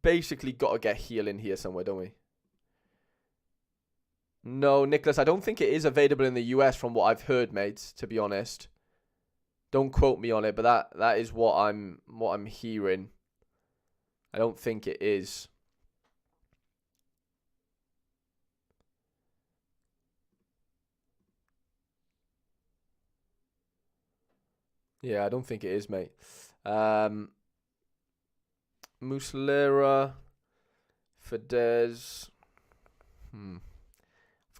basically got to get Heel in here somewhere, don't we? No, Nicholas, I don't think it is available in the US from what I've heard, mates, to be honest. Don't quote me on it, but that is what I'm hearing. I don't think it is. Yeah, I don't think it is, mate. Muslera, Fedez. We've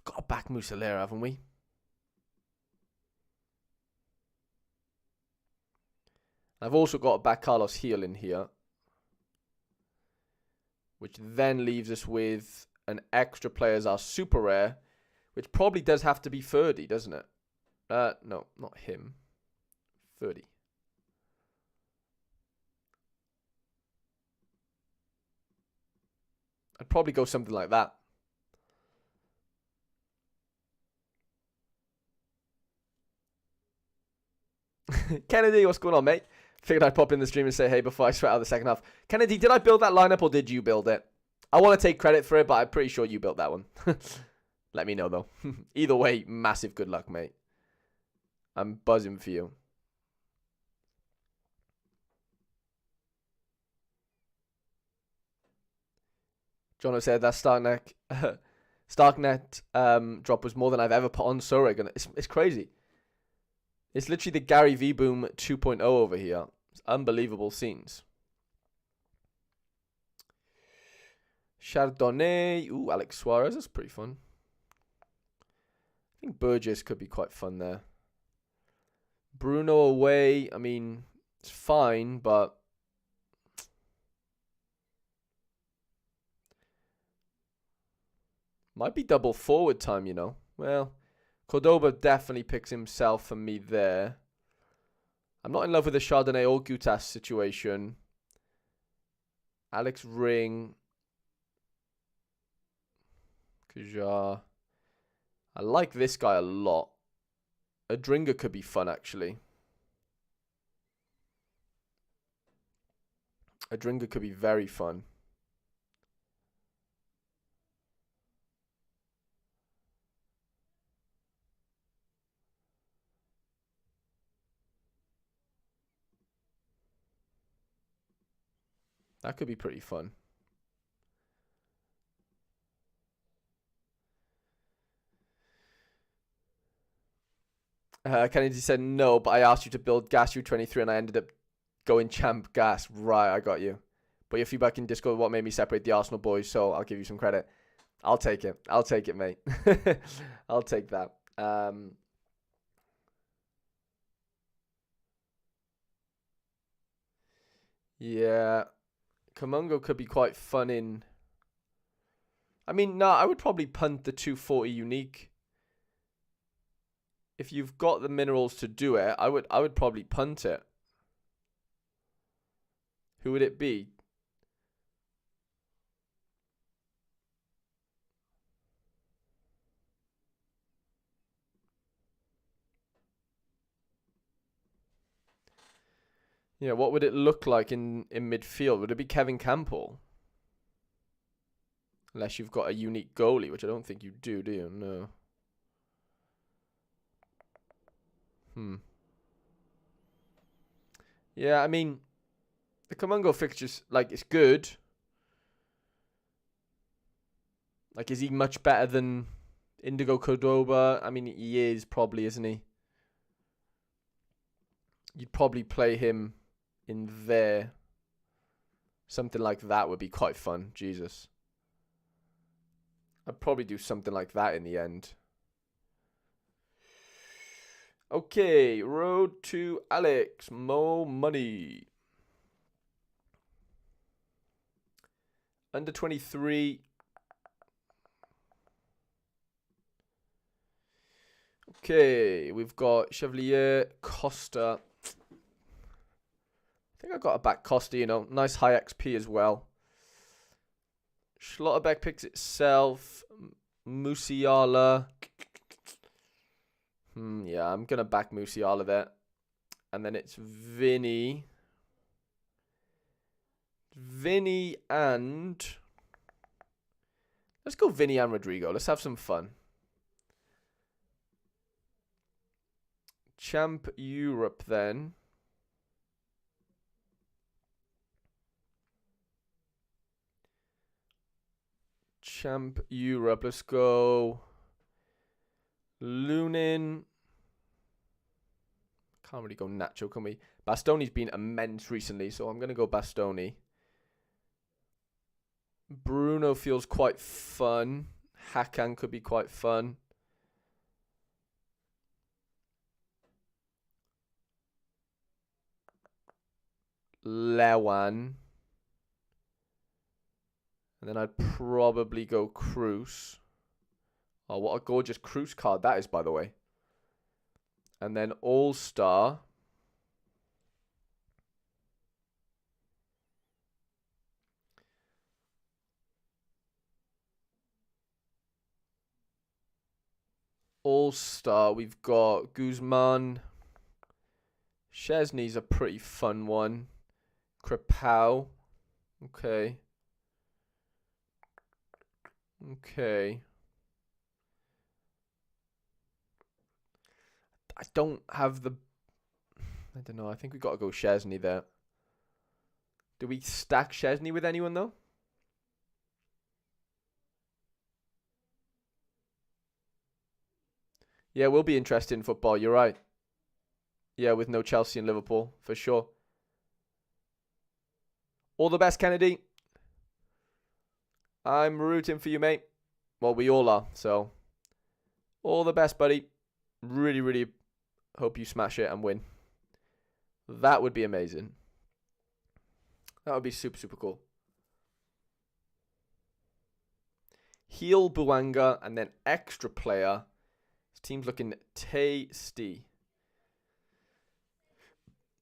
got to back Muslera, haven't we? I've also got to back Carlos Heel in here, which then leaves us with an extra player as our super rare, which probably does have to be Ferdy, doesn't it? No, not him. Ferdy. I'd probably go something like that. Kennedy, what's going on, mate? Figured I'd pop in the stream and say hey before I sweat out the second half. Kennedy, did I build that lineup or did you build it? I want to take credit for it, but I'm pretty sure you built that one. Let me know, though. Either way, massive good luck, mate. I'm buzzing for you. Jono said that Starknet drop was more than I've ever put on Sorare. And it's crazy. It's literally the Gary V Boom 2.0 over here. It's unbelievable scenes. Chardonnay. Ooh, Alex Suarez. That's pretty fun. I think Burgess could be quite fun there. Bruno away. I mean, it's fine, but might be double forward time, you know. Well, Cordoba definitely picks himself for me there. I'm not in love with the Chardonnay or Gutas situation. Alex Ring. Kajar. I like this guy a lot. Adringa could be fun, actually. Adringa could be very fun. That could be pretty fun. Kennedy said no, but I asked you to build Gas U23 and I ended up going Champ Gas. Right, I got you. But your feedback in Discord what made me separate the Arsenal boys, so I'll give you some credit. I'll take it. I'll take it, mate. I'll take that. Yeah. Kamungo could be quite fun in... I mean, no, I would probably punt the 240 unique. If you've got the minerals to do it, I would probably punt it. Who would it be? Yeah, what would it look like in midfield? Would it be Kevin Campbell? Unless you've got a unique goalie, which I don't think you do you? No. Yeah, I mean, the Kamungo fixtures, like, it's good. Like, is he much better than Indigo Cordoba? I mean, he is probably, isn't he? You'd probably play him in there. Something like that would be quite fun. Jesus. I'd probably do something like that in the end. Okay, road to Alex. More money. Under 23. Okay, we've got Chevalier, Costa. I think I got a back Costa, you know. Nice high XP as well. Schlotterbeck picks itself. Musiala. Yeah, I'm going to back Musiala there. And then it's Vinny. Vinny and... Let's go Vinny and Rodrigo. Let's have some fun. Champ Europe then. Champ Europe. Let's go Lunin. Can't really go Nacho, can we? Bastoni's been immense recently, so I'm going to go Bastoni. Bruno feels quite fun. Hakan could be quite fun. Lewan. And then I'd probably go Cruz. Oh, what a gorgeous Cruz card that is, by the way. And then All-Star. All-Star, we've got Guzman. Chesney's a pretty fun one. Krepau. Okay. Okay. I don't have the... I don't know. I think we got to go Szczesny there. Do we stack Szczesny with anyone, though? Yeah, we'll be interested in football. You're right. Yeah, with no Chelsea and Liverpool, for sure. All the best, Kennedy. I'm rooting for you, mate. Well, we all are, so... All the best, buddy. Really, really hope you smash it and win. That would be amazing. That would be super, super cool. Heel Buanga and then extra player. This team's looking tasty.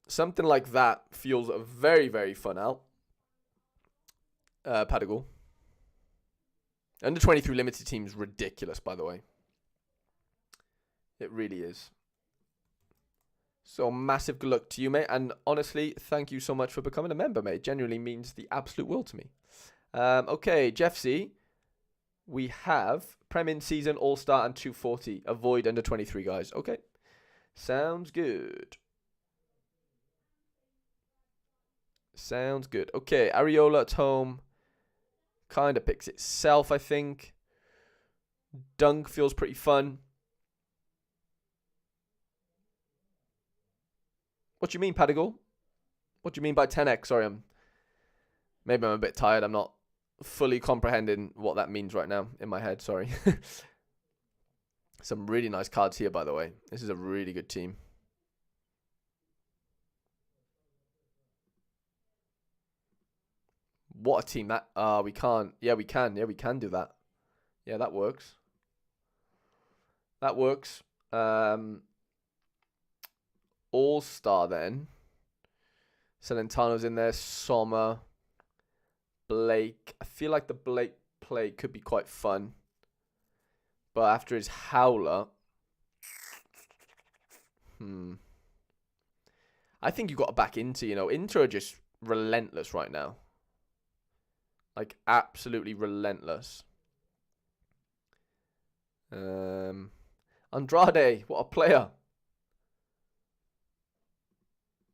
Something like that feels very, very fun out. Padigal. Under 23 limited team's ridiculous, by the way. It really is. So massive good luck to you, mate. And honestly, thank you so much for becoming a member, mate. It genuinely means the absolute world to me. Okay, Jeff C. We have Prem in season, All-Star, and 240. Avoid under 23, guys. Okay. Sounds good. Sounds good. Okay, Areola at home. Kind of picks itself, I think. Dunk feels pretty fun. What do you mean, Padigal? What do you mean by 10x? Sorry, maybe I'm a bit tired. I'm not fully comprehending what that means right now in my head. Sorry. Some really nice cards here, by the way. This is a really good team. What a team that... we can't... Yeah, we can. Yeah, we can do that. Yeah, that works. That works. All-Star then. Celentano's in there. Sommer. Blake. I feel like the Blake play could be quite fun. But after his howler... I think you got to back into, you know. Inter are just relentless right now. Like, absolutely relentless. Andrade, what a player.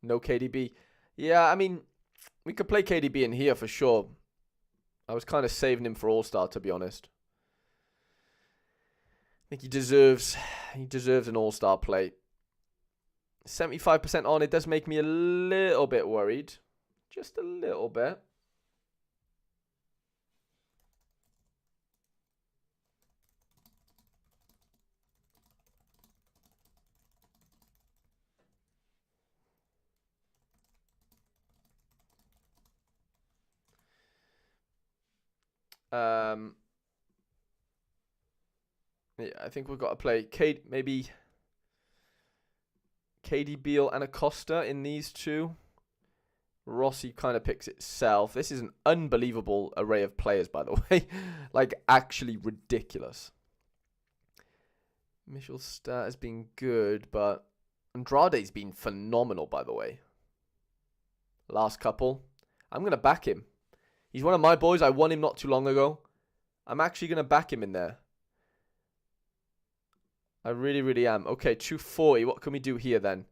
No KDB. Yeah, I mean, we could play KDB in here for sure. I was kind of saving him for All-Star, to be honest. I think he deserves an All-Star play. 75% on, it does make me a little bit worried. Just a little bit. Yeah, I think we've got to play maybe KD, Beal, and Acosta in these two. Rossi kind of picks itself. This is an unbelievable array of players, by the way. Like, actually ridiculous. Mitchell's stat has been good, but Andrade's been phenomenal, by the way. Last couple. I'm going to back him. He's one of my boys. I won him not too long ago. I'm actually going to back him in there. I really, really am. Okay, 240. What can we do here then?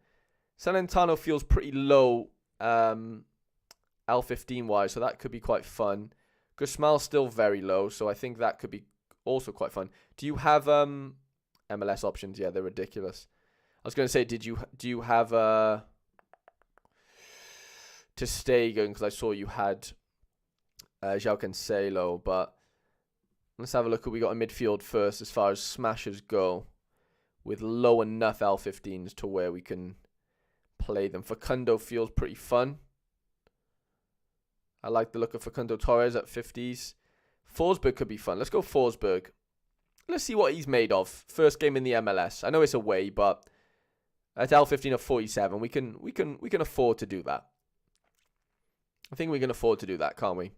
Salentano feels pretty low L15-wise, so that could be quite fun. Gusmal's still very low, so I think that could be also quite fun. Do you have MLS options? Yeah, they're ridiculous. I was going to say, do you have to stay going? Because I saw you had João Cancelo, but let's have a look at what we got in midfield first as far as smashers go, with low enough L15s to where we can play them. Facundo feels pretty fun. I like the look of Facundo Torres at 50s. Forsberg could be fun. Let's go Forsberg. Let's see what he's made of. First game in the MLS. I know it's away, but at L15 of 47, we can afford to do that. I think we can afford to do that, can't we?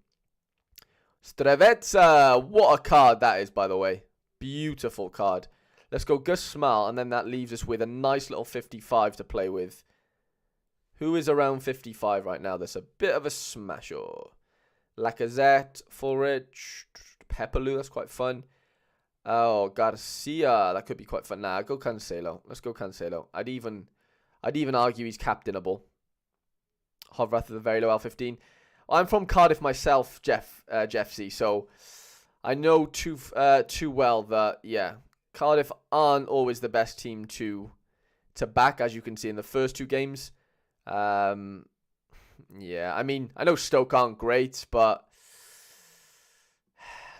Strevetza. What a card that is, by the way. Beautiful card. Let's go Gusmal, and then that leaves us with a nice little 55 to play with. Who is around 55 right now? That's a bit of a smasher. Lacazette, Fulrich, Pepperloo, that's quite fun. Oh, Garcia. That could be quite fun. Nah, go Cancelo. Let's go Cancelo. I'd even argue he's captainable. Hovrath at the very low L15. I'm from Cardiff myself, Jeff C. So I know too well that, yeah, Cardiff aren't always the best team to back, as you can see in the first 2 games. Yeah, I mean, I know Stoke aren't great, but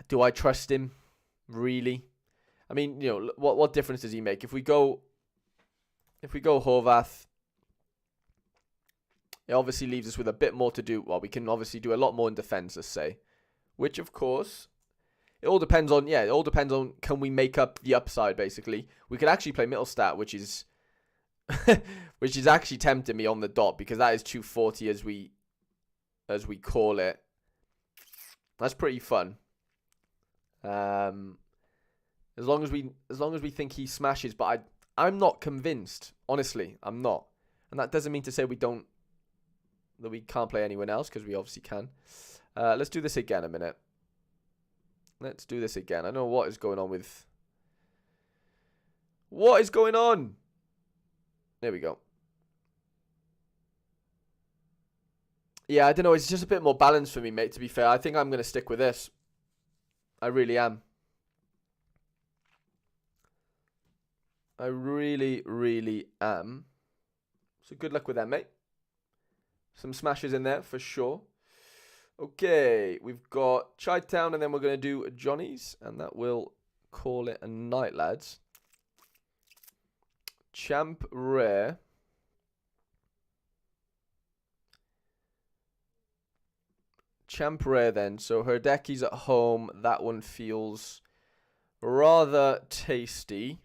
do I trust him? Really? I mean, you know, what difference does he make? If we go Horvath, it obviously leaves us with a bit more to do. Well, we can obviously do a lot more in defense, let's say. Which, of course, it all depends on, can we make up the upside, basically. We could actually play Mittelstadt, which is which is actually tempting me on the dot, because that is 240 as we call it. That's pretty fun. As long as we think he smashes, but I'm not convinced. Honestly, I'm not. And that doesn't mean to say that we can't play anyone else, because we obviously can. Let's do this again a minute. Let's do this again. I don't know what is going on with... What is going on? There we go. Yeah, I don't know. It's just a bit more balanced for me, mate, to be fair. I think I'm going to stick with this. I really am. I really, really am. So good luck with that, mate. Some smashes in there for sure. Okay, we've got Chi-Town, and then we're going to do Johnny's, and that will call it a night, lads. Champ Rare. Champ Rare then. So Herdeki's at home. That one feels rather tasty.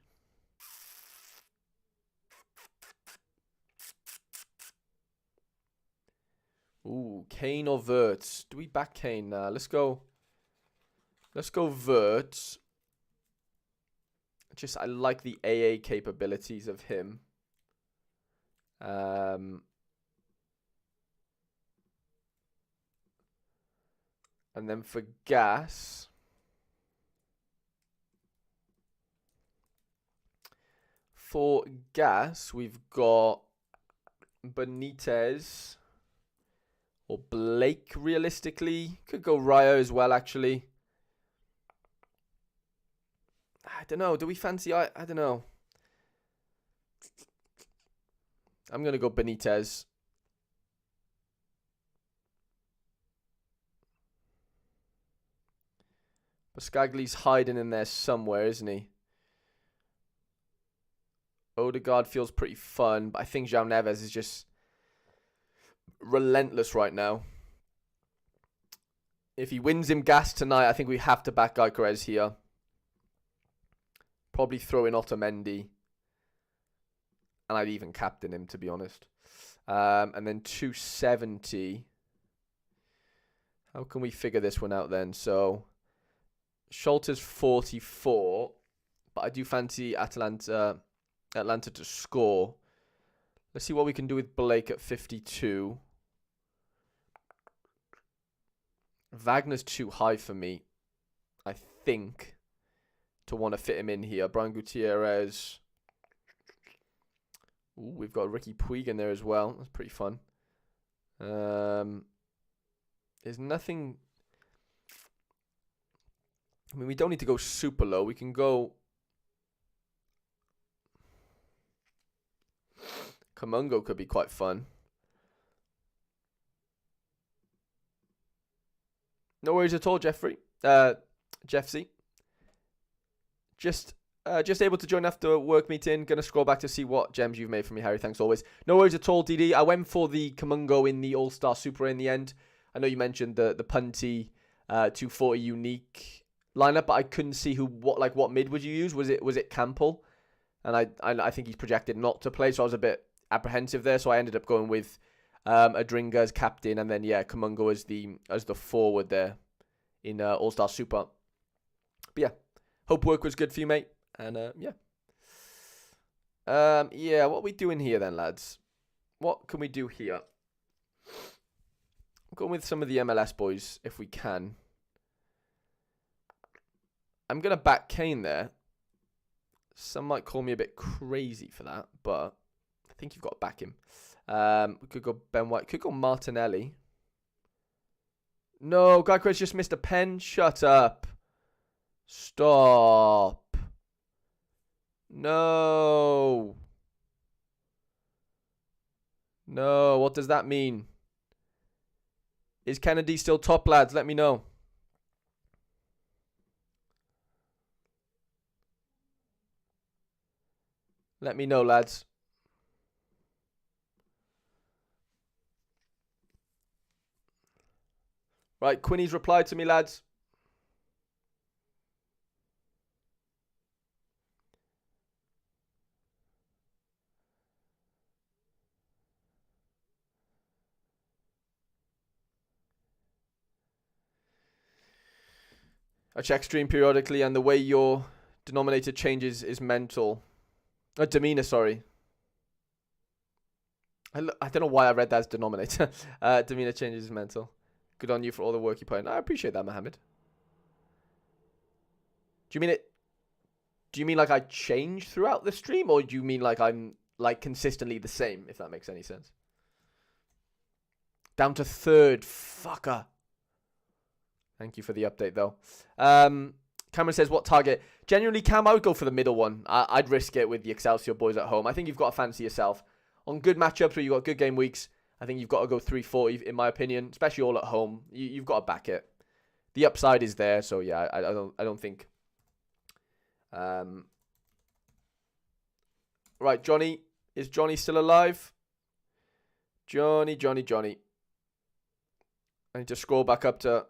Ooh, Kane or Wirtz? Do we back Kane? Nah, let's go. Let's go Wirtz. I like the AA capabilities of him. And then for gas, we've got Benitez or Blake, realistically. Could go Raya as well, actually. I don't know. Do we fancy... I don't know. I'm going to go Benitez. Buscagli's hiding in there somewhere, isn't he? Odegaard feels pretty fun, but I think João Neves is just relentless right now. If he wins him gas tonight, I think we have to back Gyökeres here. Probably throw in Otamendi. And I'd even captain him, to be honest. And then 270. How can we figure this one out then? So, Scholter's 44. But I do fancy Atalanta to score. Let's see what we can do with Blake at 52. Wagner's too high for me, I think, to want to fit him in here. Brian Gutierrez. Ooh, we've got Ricky Puig in there as well. That's pretty fun. There's nothing... I mean, we don't need to go super low. We can go... Kamungo could be quite fun. No worries at all, Jeffrey. Jeff C. Just able to join after work meeting. Gonna scroll back to see what gems you've made for me, Harry. Thanks always. No worries at all, DD. I went for the Kamungo in the All-Star Super in the end. I know you mentioned the punty 240 unique lineup, but I couldn't see what mid would you use? Was it Campbell? And I think he's projected not to play, so I was a bit apprehensive there. So I ended up going with Adringa as captain, and then Kamungo as the forward there in All-Star Super. But yeah, hope work was good for you, mate. And what are we doing here then, lads? What can we do here? I'm going with some of the MLS boys if we can. I'm going to back Kane there. Some might call me a bit crazy for that, but I think you've got to back him. We could go Ben White. Could go Martinelli. No, Gyquist just missed a pen. Shut up. Stop. No. No, what does that mean? Is Kennedy still top, lads? Let me know. Let me know, lads. Right, Quinny's replied to me, lads. I check stream periodically, and the way your denominator changes is mental. Demeanor, sorry. I don't know why I read that as denominator. Demeanor changes is mental. Good on you for all the work you put in. I appreciate that, Mohammed. Do you mean it? Do you mean like I change throughout the stream, or do you mean like I'm like consistently the same? If that makes any sense. Down to third, fucker. Thank you for the update, though. Cameron says, what target? Genuinely, Cam, I would go for the middle one. I'd risk it with the Excelsior boys at home. I think you've got to fancy yourself. On good matchups where you've got good game weeks, I think you've got to go 340, in my opinion, especially all at home. You've got to back it. The upside is there, so yeah, I don't think. Right, Johnny. Is Johnny still alive? Johnny. I need to scroll back up to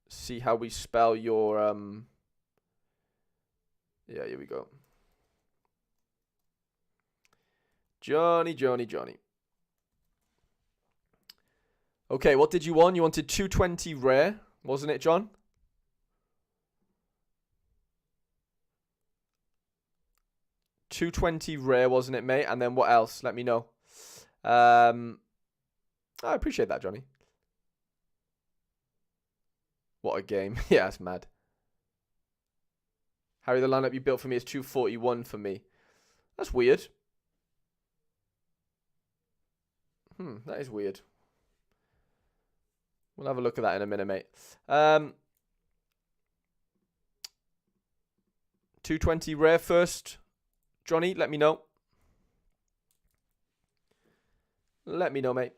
see how we spell your yeah, here we go. Johnny. Okay, what did you want? You wanted 220 rare, wasn't it, John? $220 rare, wasn't it, mate? And then what else? Let me know. I appreciate that, Johnny. What a game. Yeah, that's mad. Harry, the lineup you built for me is 241 for me. That's weird. That is weird. We'll have a look at that in a minute, mate. 220 rare first. Johnny, let me know. Let me know, mate.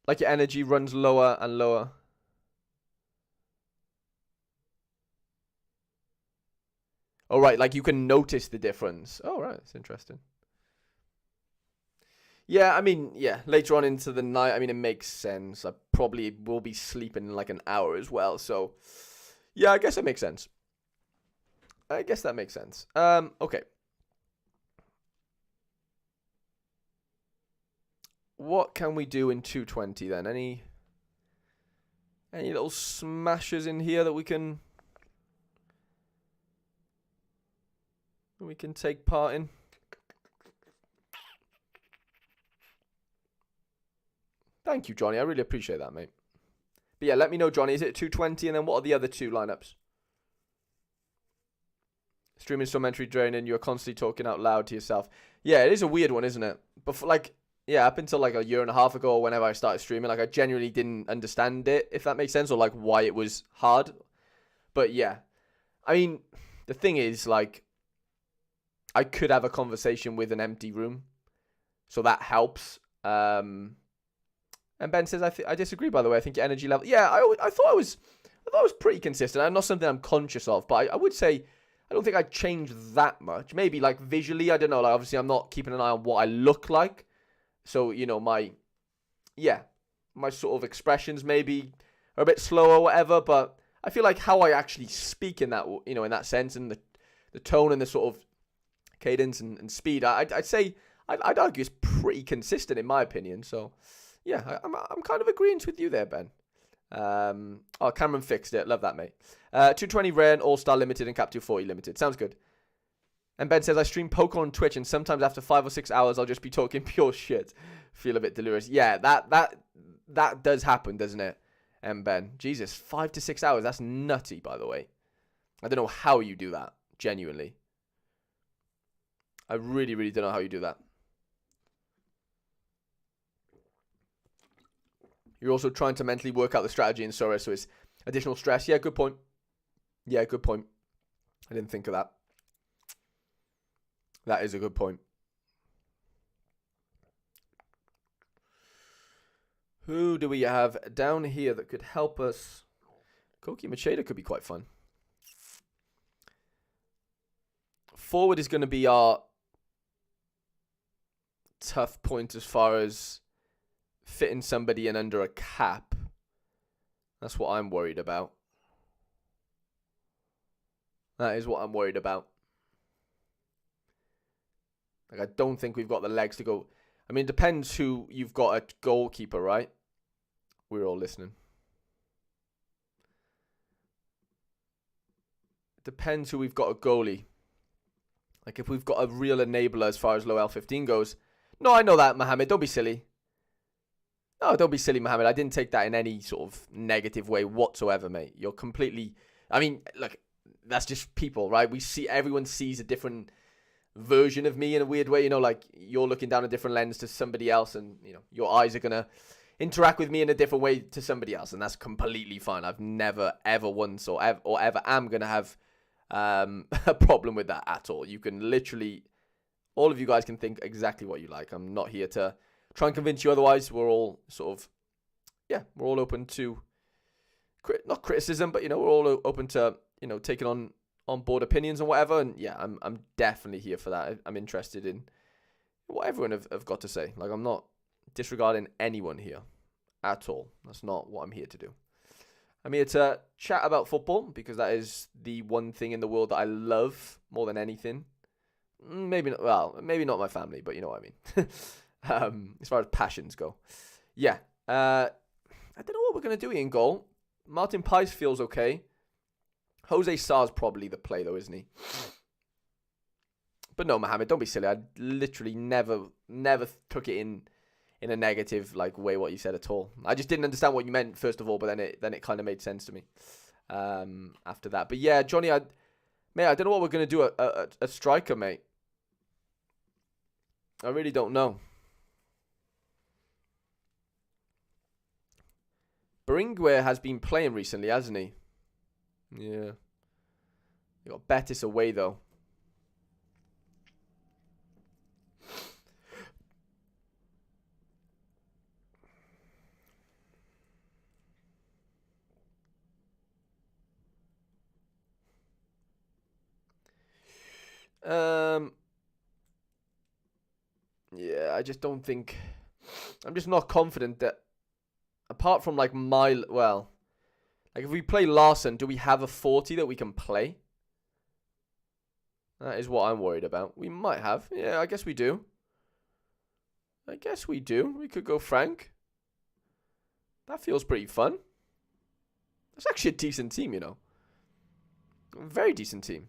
Like your energy runs lower and lower. Oh, right. Like you can notice the difference. Oh, right. That's interesting. Yeah, I mean, yeah. Later on into the night, I mean, it makes sense. I probably will be sleeping in like an hour as well. So, yeah, I guess it makes sense. I guess that makes sense. Okay. What can we do in 220 then? Any little smashes in here that we can take part in? Thank you, Johnny. I really appreciate that, mate. But yeah, let me know, Johnny. Is it 220? And then what are the other two lineups? Streaming so mentally draining. You're constantly talking out loud to yourself. Yeah, it is a weird one, isn't it? But for, like, yeah, up until like a year and a half ago, or whenever I started streaming, like I genuinely didn't understand it, if that makes sense, or like why it was hard. But yeah, I mean, the thing is, like, I could have a conversation with an empty room, so that helps. And Ben says, I disagree, by the way. I think your energy level... Yeah, I thought I was pretty consistent. I'm not something I'm conscious of, but I would say I don't think I changed that much. Maybe, like, visually, I don't know. Like, obviously, I'm not keeping an eye on what I look like. So, you know, my sort of expressions maybe are a bit slower or whatever. But I feel like how I actually speak in that, you know, in that sense, and the tone and the sort of cadence and speed, I'd say, I'd argue is pretty consistent in my opinion. So... yeah, I'm kind of agreeing with you there, Ben. Oh, Cameron fixed it. Love that, mate. 220 rare and All-Star limited and Cap 240 limited. Sounds good. And Ben says, I stream poker on Twitch and sometimes after 5 or 6 hours, I'll just be talking pure shit. Feel a bit delirious. Yeah, that does happen, doesn't it? Ben, Jesus, 5 to 6 hours. That's nutty, by the way. I don't know how you do that, genuinely. I really, really don't know how you do that. You're also trying to mentally work out the strategy in Sorare, so it's additional stress. Yeah, good point. Yeah, good point. I didn't think of that. That is a good point. Who do we have down here that could help us? Koki Macheda could be quite fun. Forward is going to be our tough point as far as fitting somebody in under a cap. That's what I'm worried about. That is what I'm worried about. Like, I don't think we've got the legs to go. I mean, it depends who you've got at goalkeeper, right? We're all listening. It depends who we've got at goalie. Like, if we've got a real enabler as far as low L15 goes. No, I know that, Mohammed. Don't be silly. No, don't be silly, Mohammed. I didn't take that in any sort of negative way whatsoever, mate. You're completely... I mean, look, that's just people, right? Everyone sees a different version of me in a weird way. You know, like, you're looking down a different lens to somebody else, and, you know, your eyes are going to interact with me in a different way to somebody else, and that's completely fine. I've never, ever once or ever am going to have a problem with that at all. You can literally... All of you guys can think exactly what you like. I'm not here to try and convince you otherwise. We're all sort of, yeah, we're all open to, not criticism, but, you know, we're all open to, you know, taking on board opinions and whatever. And yeah, I'm definitely here for that. I'm interested in what everyone have got to say. Like, I'm not disregarding anyone here at all. That's not what I'm here to do. I'm here to chat about football because that is the one thing in the world that I love more than anything. Maybe not. Well, maybe not my family, but you know what I mean. As far as passions go, yeah. I don't know what we're gonna do in goal. Martin Pice feels okay. Jose Sarr's probably the play though, isn't he? But no, Mohammed, don't be silly. I literally never took it in a negative like way what you said at all. I just didn't understand what you meant first of all, but then it kind of made sense to me after that. But yeah, Johnny, I don't know what we're gonna do at striker, mate. I really don't know. Beringwe has been playing recently, hasn't he? Yeah. You got Betis away though. Yeah, I just don't think... I'm just not confident that... Apart from, like, well... Like, if we play Larson, do we have a 40 that we can play? That is what I'm worried about. We might have. Yeah, I guess we do. We could go Frank. That feels pretty fun. That's actually a decent team, you know. A very decent team.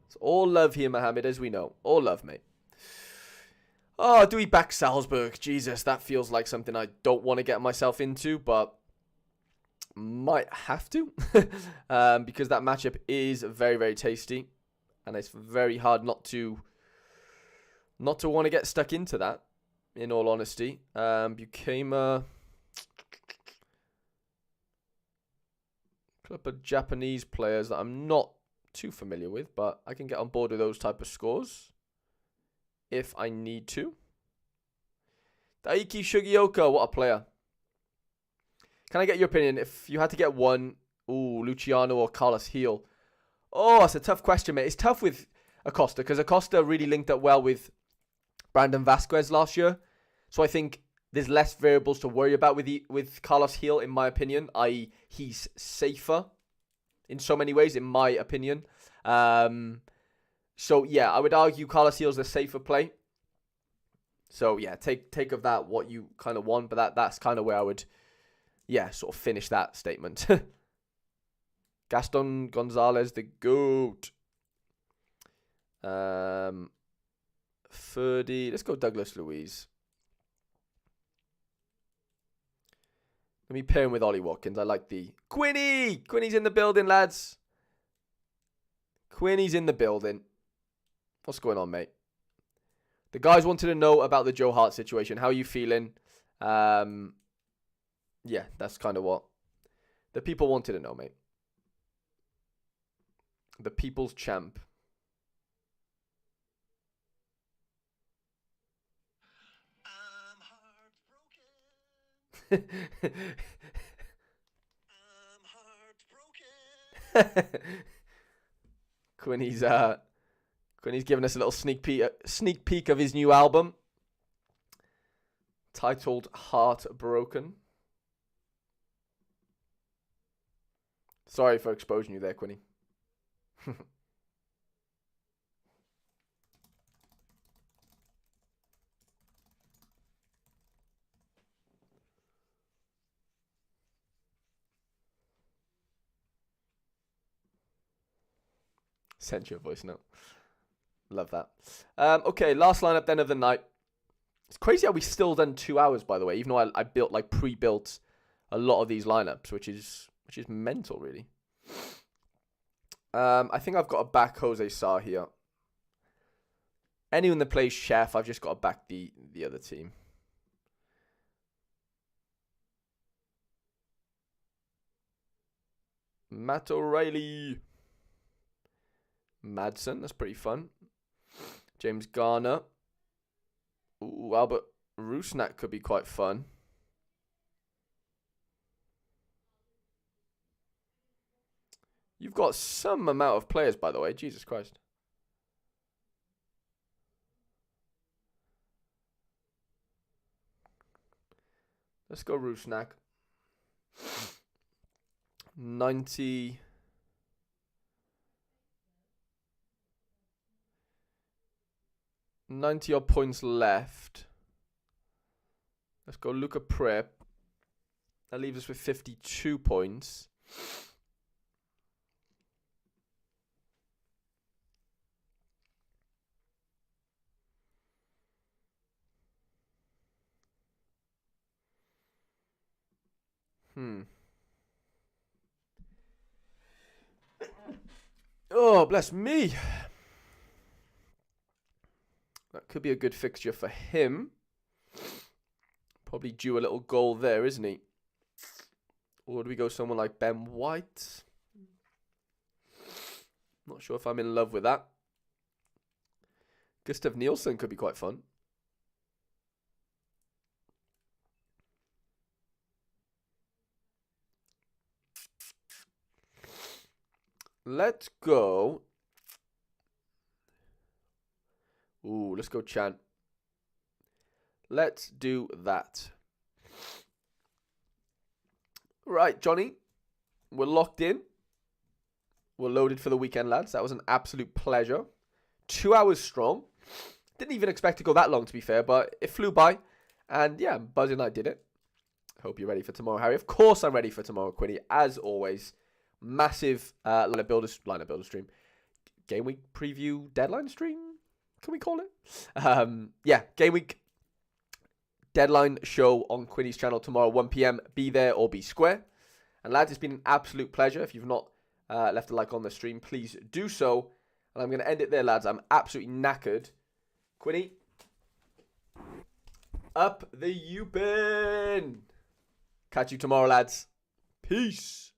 It's all love here, Mohammed, as we know. All love, mate. Oh, do we back Salzburg? Jesus, that feels like something I don't want to get myself into, but might have to. Because that matchup is very, very tasty. And it's very hard not to want to get stuck into that, in all honesty. Bukema. Couple of Japanese players that I'm not too familiar with, but I can get on board with those type of scores if I need to. Daiki Shugioka, what a player. Can I get your opinion? If you had to get one, Luciano or Carlos Heel. Oh, that's a tough question, mate. It's tough with Acosta because Acosta really linked up well with Brandon Vasquez last year. So I think there's less variables to worry about with Carlos Heel, in my opinion, i.e. he's safer in so many ways, in my opinion. So, yeah, I would argue Carlos Heel's the safer play. So, yeah, take of that what you kind of want. But that's kind of where I would, yeah, sort of finish that statement. Gaston Gonzalez, the GOAT. Ferdy. Let's go Douglas Luiz. Let me pair him with Ollie Watkins. I like the... Quinny! Quinny's in the building, lads. Quinny's in the building. What's going on, mate? The guys wanted to know about the Joe Hart situation. How are you feeling? Yeah, that's kind of what the people wanted to know, mate. The people's champ. I'm heartbroken. Quinny's giving us a little sneak peek of his new album titled Heartbroken. Sorry for exposing you there, Quinny. Sent you a voice note. Love that. Okay, last lineup then of the night. It's crazy how we still done 2 hours, by the way, even though I built like pre-built a lot of these lineups, which is mental, really. I think I've got to back Jose Sarr here. Anyone that plays Chef, I've just got to back the other team. Matt O'Reilly. Madsen, that's pretty fun. James Garner. Ooh, Albert Rusnak could be quite fun. You've got some amount of players, by the way. Jesus Christ. Let's go Rusnak. 90 odd points left. Let's go Luca Prep. That leaves us with 52 points. Oh, bless me. That could be a good fixture for him. Probably due a little goal there, isn't he? Or do we go someone like Ben White? Not sure if I'm in love with that. Gustav Nielsen could be quite fun. Let's go. Ooh, let's go Chan. Let's do that. Right, Johnny. We're locked in. We're loaded for the weekend, lads. That was an absolute pleasure. 2 hours strong. Didn't even expect to go that long, to be fair, but it flew by. And yeah, I'm buzzing I did it. Hope you're ready for tomorrow, Harry. Of course I'm ready for tomorrow, Quinny. As always, massive lineup builder stream. Game week preview deadline stream? Can we call it? Yeah, game week deadline show on Quinny's channel tomorrow, 1 p.m. Be there or be square. And lads, it's been an absolute pleasure. If you've not left a like on the stream, please do so. And I'm going to end it there, lads. I'm absolutely knackered. Quinny, up the Upin. Catch you tomorrow, lads. Peace.